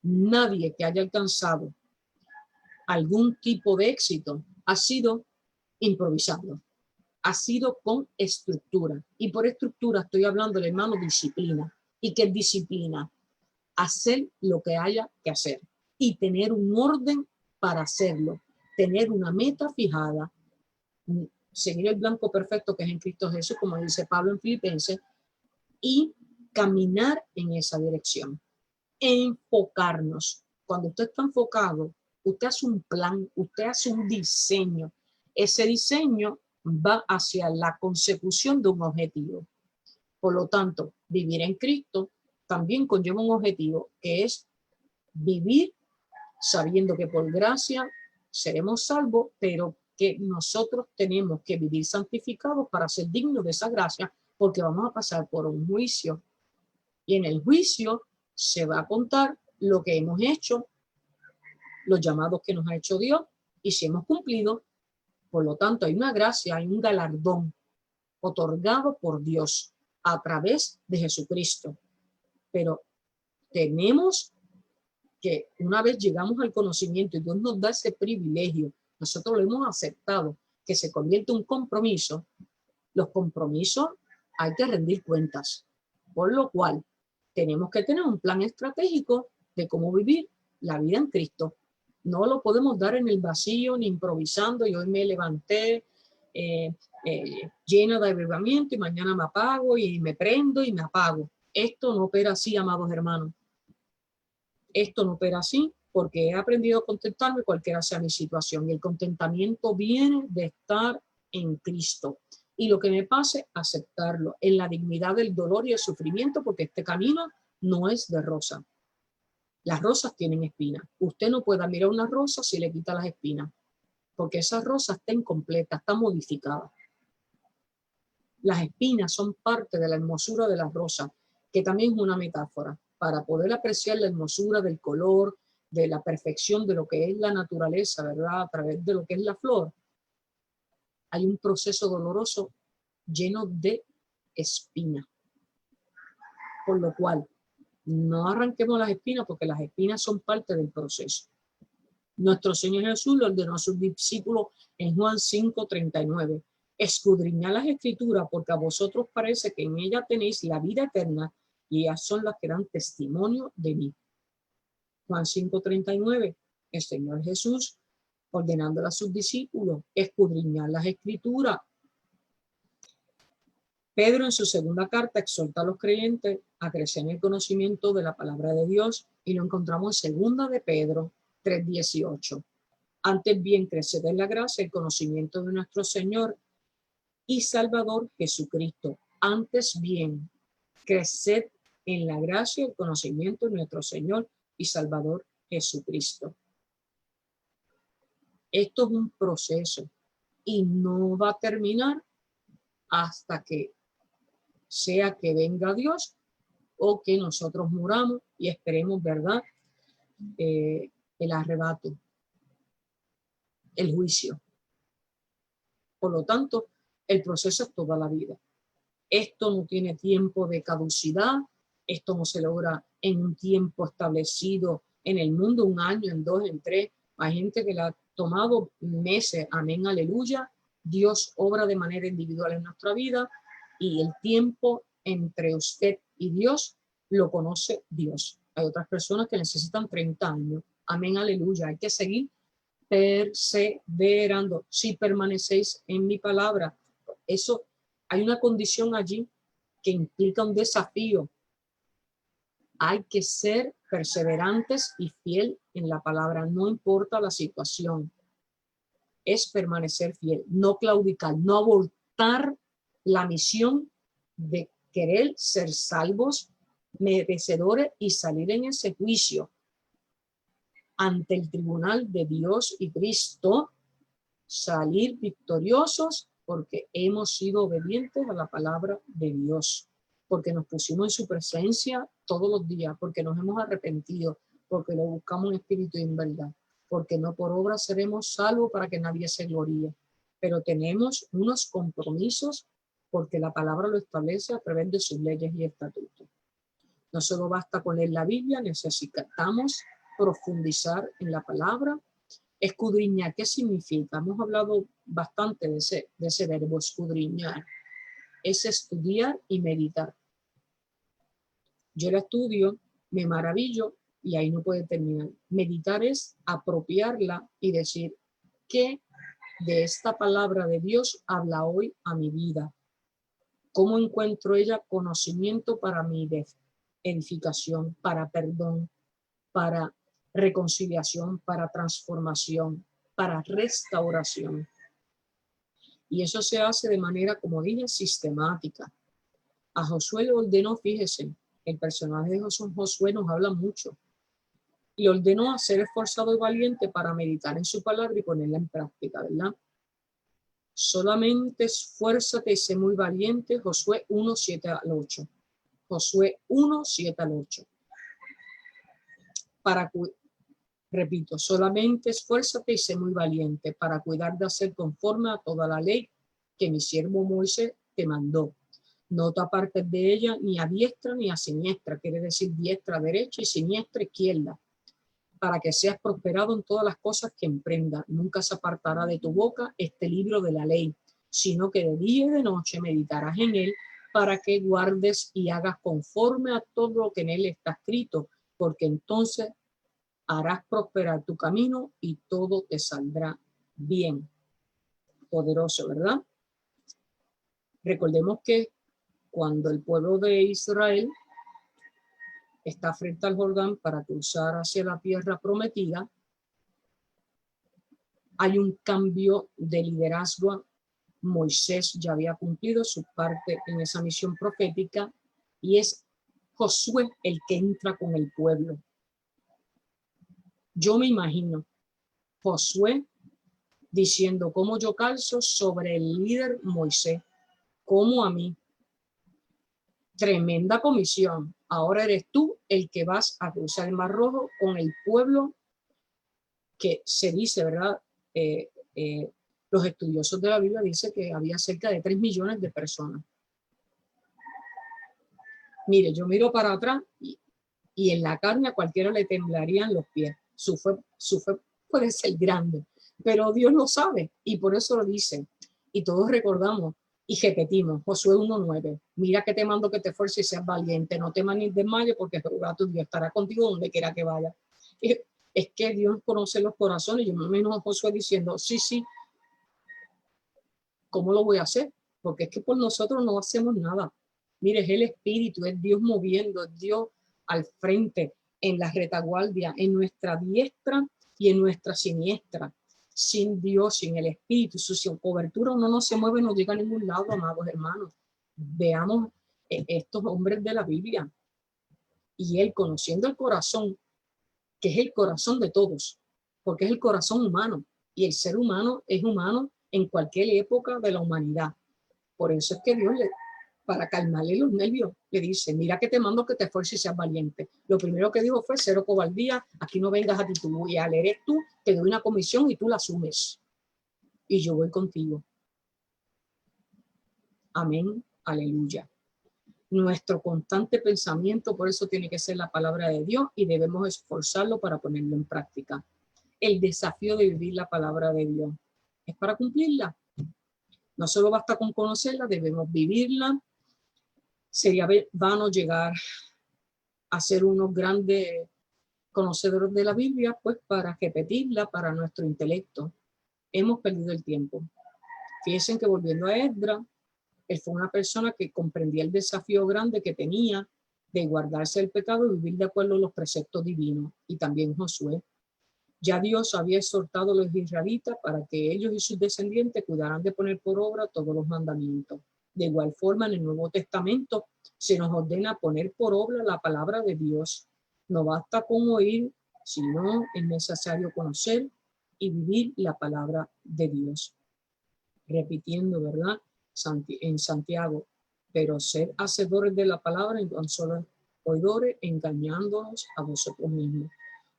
Nadie que haya alcanzado algún tipo de éxito ha sido improvisando, ha sido con estructura. Y por estructura estoy hablando, hermano, disciplina. ¿Y qué es disciplina? Hacer lo que haya que hacer y tener un orden para hacerlo, tener una meta fijada, seguir el blanco perfecto que es en Cristo Jesús, como dice Pablo en Filipenses, y caminar en esa dirección. Enfocarnos. Cuando usted está enfocado, usted hace un plan, usted hace un diseño. Ese diseño va hacia la consecución de un objetivo. Por lo tanto, vivir en Cristo también conlleva un objetivo, que es vivir sabiendo que por gracia seremos salvos, pero que nosotros tenemos que vivir santificados para ser dignos de esa gracia, porque vamos a pasar por un juicio. Y en el juicio se va a contar lo que hemos hecho, los llamados que nos ha hecho Dios, y si hemos cumplido. Por lo tanto, hay una gracia, hay un galardón otorgado por Dios a través de Jesucristo. Pero tenemos que, una vez llegamos al conocimiento y Dios nos da ese privilegio, nosotros lo hemos aceptado, que se convierte en un compromiso. Los compromisos hay que rendir cuentas, por lo cual tenemos que tener un plan estratégico de cómo vivir la vida en Cristo. No lo podemos dar en el vacío ni improvisando. Y hoy me levanté llena de avivamiento y mañana me apago y me prendo y me apago. Esto no opera así, amados hermanos. Esto no opera así, porque he aprendido a contentarme cualquiera sea mi situación. Y el contentamiento viene de estar en Cristo. Y lo que me pase, aceptarlo en la dignidad del dolor y el sufrimiento, porque este camino no es de rosa. Las rosas tienen espinas. Usted no puede mirar una rosa si le quita las espinas, porque esa rosa está incompleta, está modificada. Las espinas son parte de la hermosura de la rosa, que también es una metáfora. Para poder apreciar la hermosura del color, de la perfección de lo que es la naturaleza, ¿verdad? A través de lo que es la flor, hay un proceso doloroso lleno de espinas. Por lo cual, no arranquemos las espinas, porque las espinas son parte del proceso. Nuestro Señor Jesús lo ordenó a sus discípulos en Juan 5:39. Escudriñad las escrituras, porque a vosotros parece que en ellas tenéis la vida eterna, y ellas son las que dan testimonio de mí. Juan 5:39. El Señor Jesús ordenándole a sus discípulos escudriñar las escrituras. Pedro en su segunda carta exhorta a los creyentes a crecer en el conocimiento de la palabra de Dios, y lo encontramos en segunda de Pedro 3:18. Antes bien, creced en la gracia y el conocimiento de nuestro Señor y Salvador Jesucristo. Antes bien, creced en la gracia y el conocimiento de nuestro Señor y Salvador Jesucristo. Esto es un proceso y no va a terminar hasta que sea que venga Dios o que nosotros muramos y esperemos, ¿verdad? El arrebato, el juicio. Por lo tanto, el proceso es toda la vida. Esto no tiene tiempo de caducidad, esto no se logra en un tiempo establecido en el mundo, un año, en 2, en 3. Hay gente que le ha tomado meses, amén, aleluya. Dios obra de manera individual en nuestra vida y el tiempo entre usted y Dios lo conoce Dios. Hay otras personas que necesitan 30 años. Amén, aleluya. Hay que seguir perseverando. Si permanecéis en mi palabra, eso, hay una condición allí que implica un desafío. Hay que ser perseverantes y fiel en la palabra, no importa la situación. Es permanecer fiel, no claudicar, no abortar la misión de querer ser salvos, merecedores y salir en ese juicio ante el tribunal de Dios y Cristo, salir victoriosos porque hemos sido obedientes a la palabra de Dios, porque nos pusimos en su presencia todos los días, porque nos hemos arrepentido, porque lo buscamos en espíritu y en verdad, porque no por obra seremos salvos para que nadie se gloríe, pero tenemos unos compromisos porque la palabra lo establece a través de sus leyes y estatutos. No solo basta con leer la Biblia, necesitamos profundizar en la palabra, escudriñar. ¿Qué significa? Hemos hablado bastante de ese verbo, escudriñar. Es estudiar y meditar. Yo la estudio, me maravillo y ahí no puede terminar. Meditar es apropiarla y decir, ¿qué de esta palabra de Dios habla hoy a mi vida? ¿Cómo encuentro ella conocimiento para mi edificación, para perdón, para reconciliación, para transformación, para restauración? Y eso se hace de manera, como dije, sistemática. A Josué le ordenó, fíjese, el personaje de Josué nos habla mucho. Le ordenó a ser esforzado y valiente para meditar en su palabra y ponerla en práctica, ¿verdad? Solamente esfuérzate y sé muy valiente. Josué 1, 7 al 8. Josué 1, 7 al 8. Repito, solamente esfuérzate y sé muy valiente para cuidar de hacer conforme a toda la ley que mi siervo Moisés te mandó. No te apartes de ella ni a diestra ni a siniestra, quiere decir diestra derecha y siniestra izquierda, para que seas prosperado en todas las cosas que emprendas. Nunca se apartará de tu boca este libro de la ley, sino que de día y de noche meditarás en él, para que guardes y hagas conforme a todo lo que en él está escrito, porque entonces harás prosperar tu camino y todo te saldrá bien. Poderoso, ¿verdad? Recordemos que cuando el pueblo de Israel está frente al Jordán para cruzar hacia la tierra prometida, hay un cambio de liderazgo. Moisés ya había cumplido su parte en esa misión profética y es Josué el que entra con el pueblo. Yo me imagino Josué diciendo, cómo yo calzo sobre el líder Moisés, como a mí. Tremenda comisión. Ahora eres tú el que vas a cruzar el Mar Rojo con el pueblo que se dice, ¿verdad? Los estudiosos de la Biblia dicen que había cerca de 3 millones de personas. Mire, yo miro para atrás y en la carne a cualquiera le temblarían los pies. Su fe puede ser grande, pero Dios lo sabe y por eso lo dice. Y todos recordamos y repetimos, Josué 1:9, mira que te mando que te esfuerces y seas valiente, no temas ni desmayes porque Jehová tu Dios estará contigo donde quiera que vaya. Es que Dios conoce los corazones. Yo me imagino a Josué diciendo, sí, ¿cómo lo voy a hacer? Porque es que por nosotros no hacemos nada. Mire, es el Espíritu, es Dios moviendo, es Dios al frente, en la retaguardia, en nuestra diestra y en nuestra siniestra. Sin Dios, sin el Espíritu, su cobertura, uno no se mueve, no llega a ningún lado, amados hermanos. Veamos estos hombres de la Biblia. Y él, conociendo el corazón, que es el corazón de todos, porque es el corazón humano, y el ser humano es humano en cualquier época de la humanidad. Por eso es que Dios, para calmarle los nervios, le dice, mira que te mando que te esfuerces y seas valiente. Lo primero que dijo fue, cero cobardía, aquí no vengas a titubear, eres tú, te doy una comisión y tú la asumes. Y yo voy contigo. Amén, aleluya. Nuestro constante pensamiento, por eso tiene que ser la palabra de Dios y debemos esforzarlo para ponerlo en práctica. El desafío de vivir la palabra de Dios es para cumplirla. No solo basta con conocerla, debemos vivirla, Sería vano llegar a ser unos grandes conocedores de la Biblia, pues para repetirla para nuestro intelecto. Hemos perdido el tiempo. Fíjense que volviendo a Esdras, él fue una persona que comprendía el desafío grande que tenía de guardarse del pecado y vivir de acuerdo a los preceptos divinos. Y también Josué. Ya Dios había exhortado a los israelitas para que ellos y sus descendientes cuidaran de poner por obra todos los mandamientos. De igual forma, en el Nuevo Testamento se nos ordena poner por obra la palabra de Dios. No basta con oír, sino es necesario conocer y vivir la palabra de Dios. Repitiendo, ¿verdad? En Santiago, pero ser hacedores de la palabra y no solo oidores, engañándonos a vosotros mismos.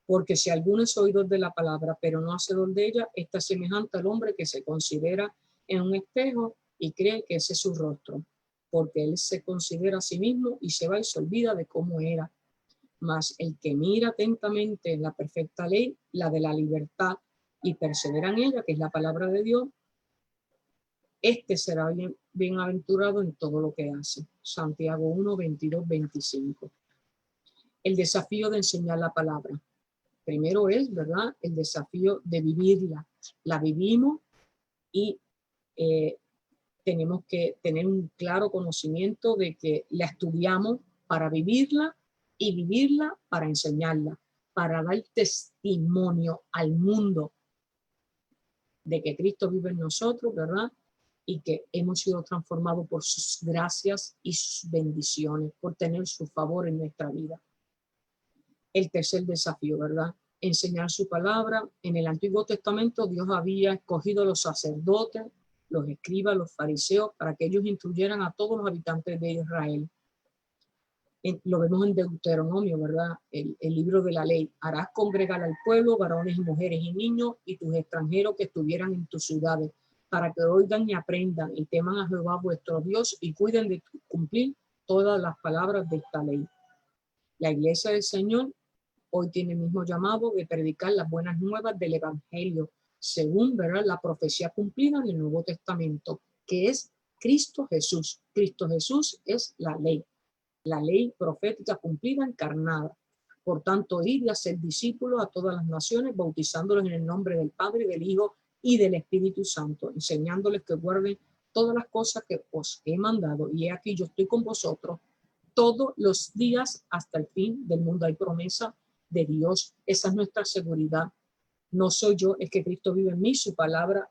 Porque si alguno es oidor de la palabra, pero no hacedor de ella, está semejante al hombre que se considera en un espejo y cree que ese es su rostro, porque él se considera a sí mismo y se va y se olvida de cómo era. Mas el que mira atentamente en la perfecta ley, la de la libertad, y persevera en ella, que es la palabra de Dios, este será bienaventurado en todo lo que hace. Santiago 1, 22, 25. El desafío de enseñar la palabra. Primero es, ¿verdad?, el desafío de vivirla. La vivimos y tenemos que tener un claro conocimiento de que la estudiamos para vivirla y vivirla para enseñarla, para dar testimonio al mundo de que Cristo vive en nosotros, ¿verdad? Y que hemos sido transformados por sus gracias y sus bendiciones, por tener su favor en nuestra vida. El tercer desafío, ¿verdad? Enseñar su palabra. En el Antiguo Testamento Dios había escogido a los sacerdotes, los escribas, los fariseos, para que ellos instruyeran a todos los habitantes de Israel. Lo vemos en Deuteronomio, ¿verdad? El libro de la ley. Harás congregar al pueblo, varones y mujeres y niños, y tus extranjeros que estuvieran en tus ciudades, para que oigan y aprendan y teman a Jehová vuestro Dios y cuiden de cumplir todas las palabras de esta ley. La iglesia del Señor hoy tiene el mismo llamado de predicar las buenas nuevas del Evangelio, según, ¿verdad?, la profecía cumplida en el Nuevo Testamento, que es Cristo Jesús. Cristo Jesús es la ley profética cumplida, encarnada. Por tanto, ir y hacer discípulos a todas las naciones, bautizándolos en el nombre del Padre, del Hijo y del Espíritu Santo, enseñándoles que guarden todas las cosas que os he mandado. Y he aquí, yo estoy con vosotros todos los días hasta el fin del mundo. Hay promesa de Dios. Esa es nuestra seguridad. No soy yo, es que Cristo vive en mí, su palabra.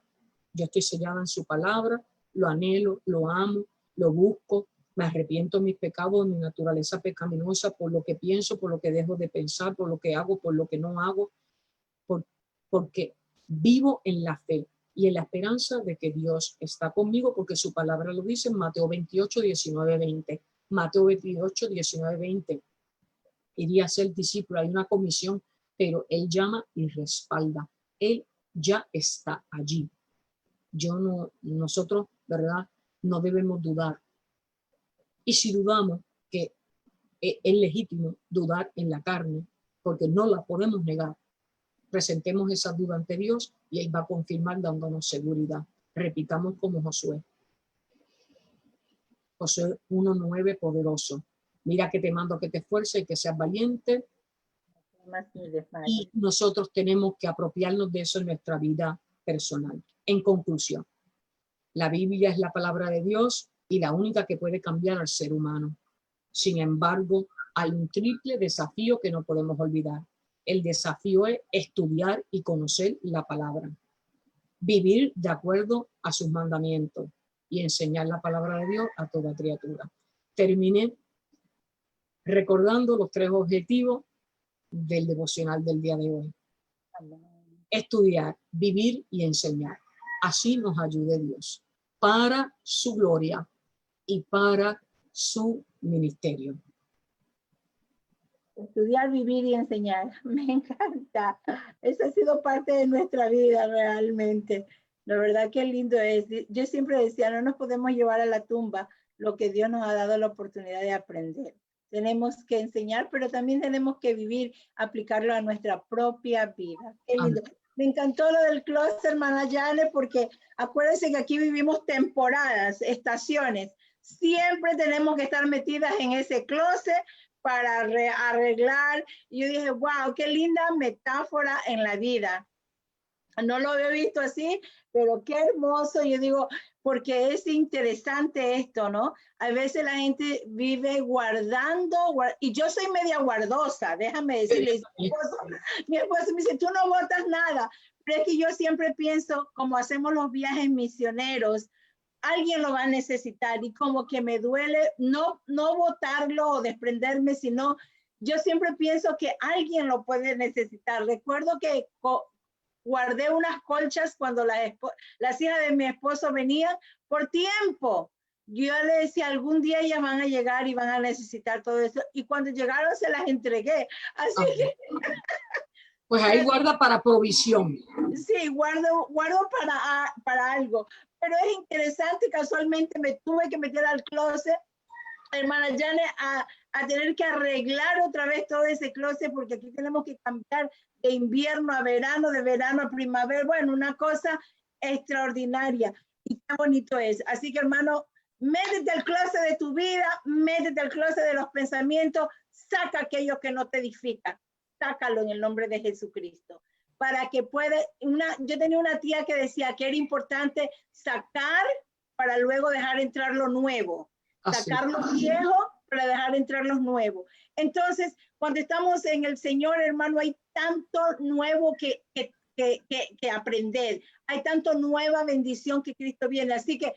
Yo estoy sellada en su palabra, lo anhelo, lo amo, lo busco. Me arrepiento de mis pecados, de mi naturaleza pecaminosa, por lo que pienso, por lo que dejo de pensar, por lo que hago, por lo que no hago, porque vivo en la fe y en la esperanza de que Dios está conmigo, porque su palabra lo dice en Mateo 28, 19, 20. Mateo 28, 19, 20. Iría a ser discípulo, hay una comisión, pero Él llama y respalda. Él ya está allí. Nosotros, ¿verdad?, no debemos dudar. Y si dudamos, que es legítimo dudar en la carne, porque no la podemos negar, presentemos esa duda ante Dios y Él va a confirmar dándonos seguridad. Repitamos como Josué. Josué 1:9, poderoso. Mira que te mando que te esfuerces y que seas valiente. Y nosotros tenemos que apropiarnos de eso en nuestra vida personal. En conclusión, la Biblia es la palabra de Dios y la única que puede cambiar al ser humano. Sin embargo, hay un triple desafío que no podemos olvidar. El desafío es estudiar y conocer la palabra, vivir de acuerdo a sus mandamientos y enseñar la palabra de Dios a toda criatura. Terminé recordando los 3 objetivos del devocional del día de hoy. Estudiar, vivir y enseñar. Así nos ayude Dios para su gloria y para su ministerio. Estudiar, vivir y enseñar. Me encanta. Eso ha sido parte de nuestra vida realmente. La verdad que lindo es. Yo siempre decía, no nos podemos llevar a la tumba lo que Dios nos ha dado la oportunidad de aprender. Tenemos que enseñar, pero también tenemos que vivir, aplicarlo a nuestra propia vida. Qué lindo. Me encantó lo del clúster, hermana Yane, porque acuérdense que aquí vivimos temporadas, estaciones. siempre tenemos que estar metidas en ese closet para arreglar. Y yo dije, wow, qué linda metáfora en la vida. No lo había visto así, pero qué hermoso. Yo digo, porque es interesante esto, ¿no? A veces la gente vive guardando, y yo soy media guardosa, déjame decirles. Mi esposo me dice, tú no botas nada. Pero es que yo siempre pienso, como hacemos los viajes misioneros, alguien lo va a necesitar y como que me duele no botarlo o desprenderme, sino yo siempre pienso que alguien lo puede necesitar. Recuerdo que guardé unas colchas cuando las hijas de mi esposo venían por tiempo. Yo le decía, algún día ellas van a llegar y van a necesitar todo eso. Y cuando llegaron se las entregué. Así que... Pues ahí guarda para provisión. Sí, guardo para algo. Pero es interesante, casualmente me tuve que meter al closet, hermana Janet, a tener que arreglar otra vez todo ese closet, porque aquí tenemos que cambiar de invierno a verano, de verano a primavera. Bueno, una cosa extraordinaria. Y qué bonito es. Así que, hermano, métete al closet de tu vida, métete al closet de los pensamientos, saca aquello que no te edifica. Sácalo en el nombre de Jesucristo. Para que pueda, yo tenía una tía que decía que era importante sacar para luego dejar entrar lo nuevo. Sacar lo viejo para dejar entrar los nuevos. Entonces, cuando estamos en el Señor, hermano, hay tanto nuevo que aprender. Hay tanto nueva bendición que Cristo viene. Así que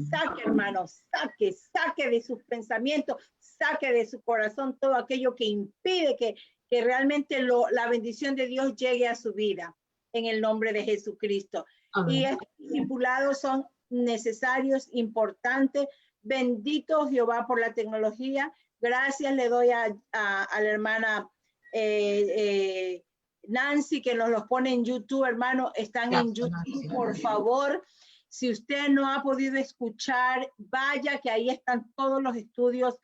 saque, hermano, saque de sus pensamientos, saque de su corazón todo aquello que impide que realmente la bendición de Dios llegue a su vida en el nombre de Jesucristo. Amén. Y estos discipulados son necesarios, importantes. Bendito Jehová por la tecnología. Gracias le doy a la hermana Nancy, que nos los pone en YouTube, hermano. Están en YouTube, por favor. Si usted no ha podido escuchar, vaya, que ahí están todos los estudios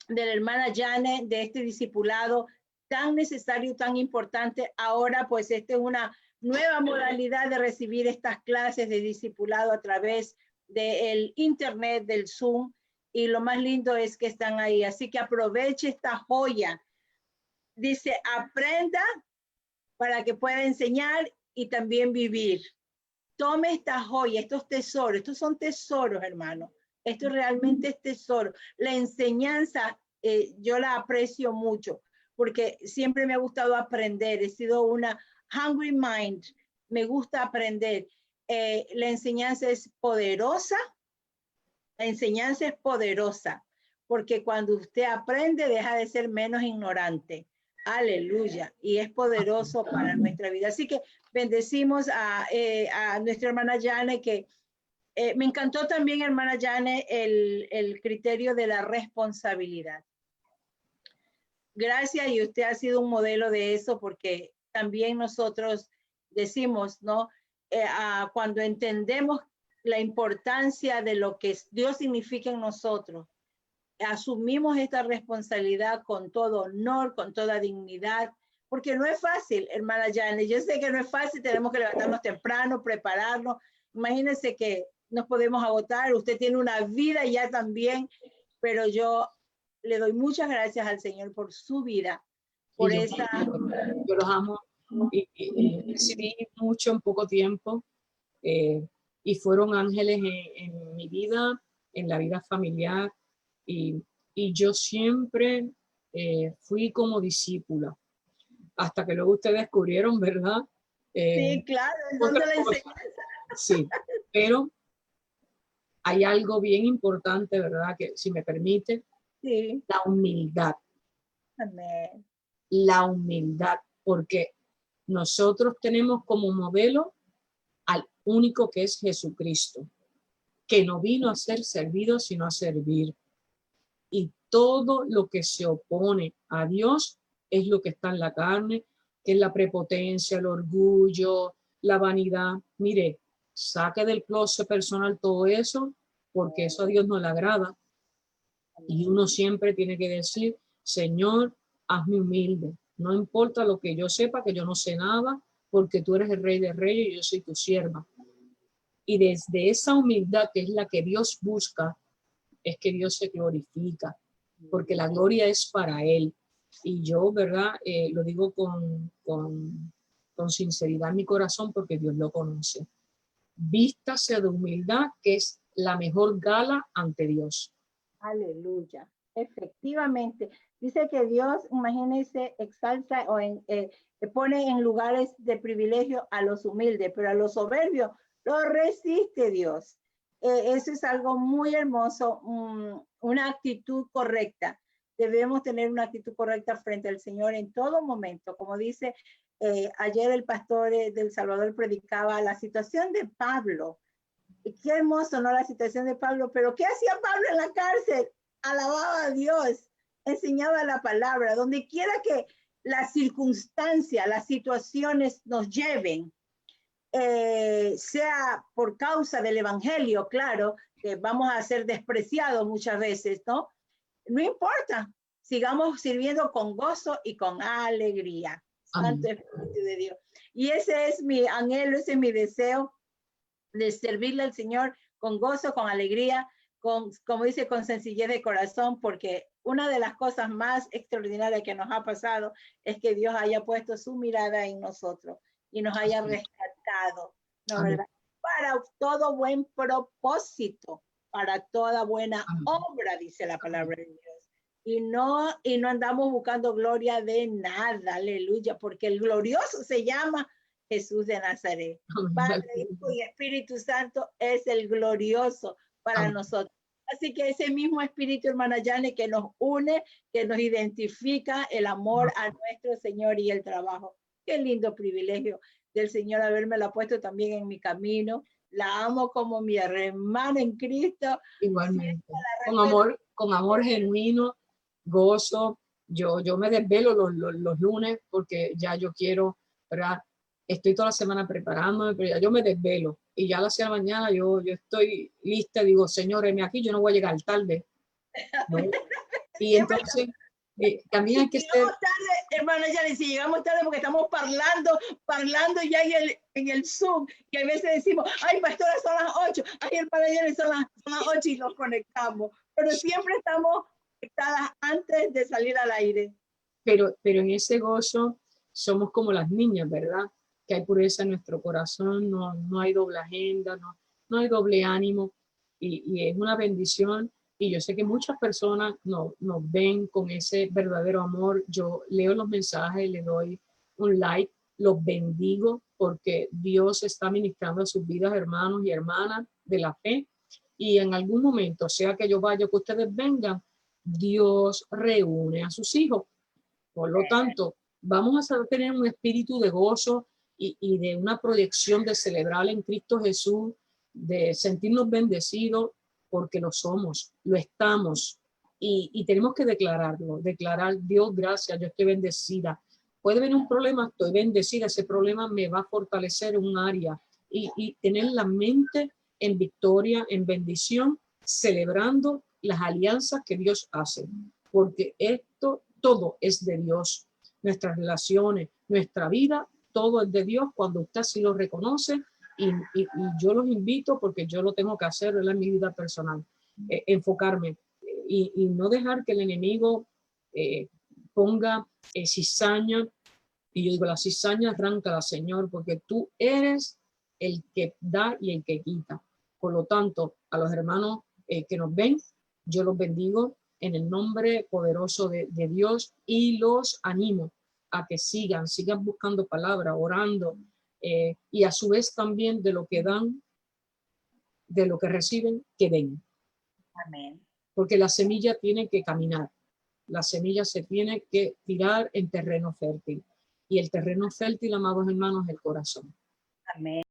de la hermana Janet, de este discipulado tan necesario, tan importante. Ahora, pues, esta es una nueva modalidad de recibir estas clases de discipulado a través del internet, del Zoom, y lo más lindo es que están ahí. Así que aproveche esta joya. Dice, aprenda para que pueda enseñar y también vivir. Tome esta joya, estos tesoros. Estos son tesoros, hermano. Esto realmente es tesoro. La enseñanza, yo la aprecio mucho, porque siempre me ha gustado aprender. He sido una hungry mind. Me gusta aprender. La enseñanza es poderosa. La enseñanza es poderosa, porque cuando usted aprende, deja de ser menos ignorante. Aleluya. Y es poderoso para nuestra vida. Así que bendecimos a nuestra hermana Janet, que me encantó también, hermana Janet, el criterio de la responsabilidad. Gracias, y usted ha sido un modelo de eso, porque también nosotros decimos, ¿no? Cuando entendemos la importancia de lo que Dios significa en nosotros, asumimos esta responsabilidad con todo honor, con toda dignidad, porque no es fácil, hermana Janet. Yo sé que no es fácil, tenemos que levantarnos temprano, prepararnos. Imagínense que nos podemos agotar, usted tiene una vida ya también, pero yo le doy muchas gracias al Señor por su vida, por esa... Yo los amo y recibí mucho en poco tiempo, y fueron ángeles en mi vida, en la vida familiar, y yo siempre fui como discípula, hasta que luego ustedes descubrieron, ¿verdad? Sí, claro, entonces la enseñanza. Sí, pero hay algo bien importante, ¿verdad? Que si me permite, sí. La humildad. Amén. La humildad, porque nosotros tenemos como modelo al único que es Jesucristo, que no vino a ser servido, sino a servir. Y todo lo que se opone a Dios es lo que está en la carne, que es la prepotencia, el orgullo, la vanidad. Mire, saque del closet personal todo eso, porque eso a Dios no le agrada. Y uno siempre tiene que decir, Señor, hazme humilde. No importa lo que yo sepa, que yo no sé nada, porque tú eres el Rey de Reyes y yo soy tu sierva. Y desde esa humildad, que es la que Dios busca, es que Dios se glorifica, porque la gloria es para Él. Y yo, ¿verdad? Lo digo con sinceridad en mi corazón, porque Dios lo conoce. Vístase de humildad, que es la mejor gala ante Dios. Aleluya. Efectivamente. Dice que Dios, imagínense, exalta o pone en lugares de privilegio a los humildes, pero a los soberbios lo resiste Dios. Eso es algo muy hermoso, una actitud correcta. Debemos tener una actitud correcta frente al Señor en todo momento. Como dice, ayer el pastor del Salvador predicaba la situación de Pablo. Y qué hermoso, ¿no? La situación de Pablo, pero ¿qué hacía Pablo en la cárcel? Alababa a Dios, enseñaba la palabra, donde quiera que las circunstancias, las situaciones nos lleven, sea por causa del evangelio, claro, que vamos a ser despreciados muchas veces, ¿no? No importa, sigamos sirviendo con gozo y con alegría. Santo Espíritu de Dios. Y ese es mi anhelo, ese es mi deseo, de servirle al Señor con gozo, con alegría, como dice, con sencillez de corazón, porque una de las cosas más extraordinarias que nos ha pasado es que Dios haya puesto su mirada en nosotros y nos haya rescatado, ¿no? ¿Verdad? Para todo buen propósito, para toda buena obra, dice la palabra de Dios. Y no andamos buscando gloria de nada, aleluya, porque el glorioso se llama Jesús de Nazaret. Padre, Hijo y Espíritu Santo es el glorioso para nosotros. Así que ese mismo espíritu, hermana Yane, que nos une, que nos identifica el amor a nuestro Señor y el trabajo. Qué lindo privilegio del Señor haberme puesto también en mi camino. La amo como mi hermana en Cristo. Igualmente, con amor genuino, gozo. Yo me desvelo los lunes porque ya yo quiero, ¿verdad? Estoy toda la semana preparándome, pero ya yo me desvelo. Y ya a las 6 de la mañana yo estoy lista, digo, Señor, heme aquí, yo no voy a llegar tarde, ¿no? Y entonces también hay que ser... tarde, hermana Yane, si llegamos tarde porque estamos parlando ya en el Zoom, y a veces decimos, ay, pastora, son las 8, ay, hermana Yane, son las 8 y nos conectamos. Pero siempre estamos conectadas antes de salir al aire. Pero en ese gozo somos como las niñas, ¿verdad? Que hay pureza en nuestro corazón, no hay doble agenda, no hay doble ánimo, y es una bendición. Y yo sé que muchas personas nos ven con ese verdadero amor. Yo leo los mensajes, le doy un like, los bendigo porque Dios está ministrando a sus vidas, hermanos y hermanas de la fe. Y en algún momento, sea que yo vaya, que ustedes vengan, Dios reúne a sus hijos. Por lo tanto, vamos a tener un espíritu de gozo y de una proyección de celebrar en Cristo Jesús, de sentirnos bendecidos, porque lo somos, lo estamos, y tenemos que declararlo, declarar, Dios, gracias, yo estoy bendecida. Puede venir un problema, estoy bendecida, ese problema me va a fortalecer en un área, y tener la mente en victoria, en bendición, celebrando las alianzas que Dios hace, porque esto todo es de Dios. Nuestras relaciones, nuestra vida, todo es de Dios cuando usted sí lo reconoce. Y yo los invito, porque yo lo tengo que hacer en mi vida personal, enfocarme y no dejar que el enemigo ponga cizaña. Y yo digo, la cizaña arráncala, Señor, porque tú eres el que da y el que quita. Por lo tanto, a los hermanos que nos ven, yo los bendigo en el nombre poderoso de Dios, y los animo a que sigan buscando palabra, orando, y a su vez también de lo que dan, de lo que reciben, que den. Amén. Porque la semilla tiene que caminar, la semilla se tiene que tirar en terreno fértil, y el terreno fértil, amados hermanos, es el corazón. Amén.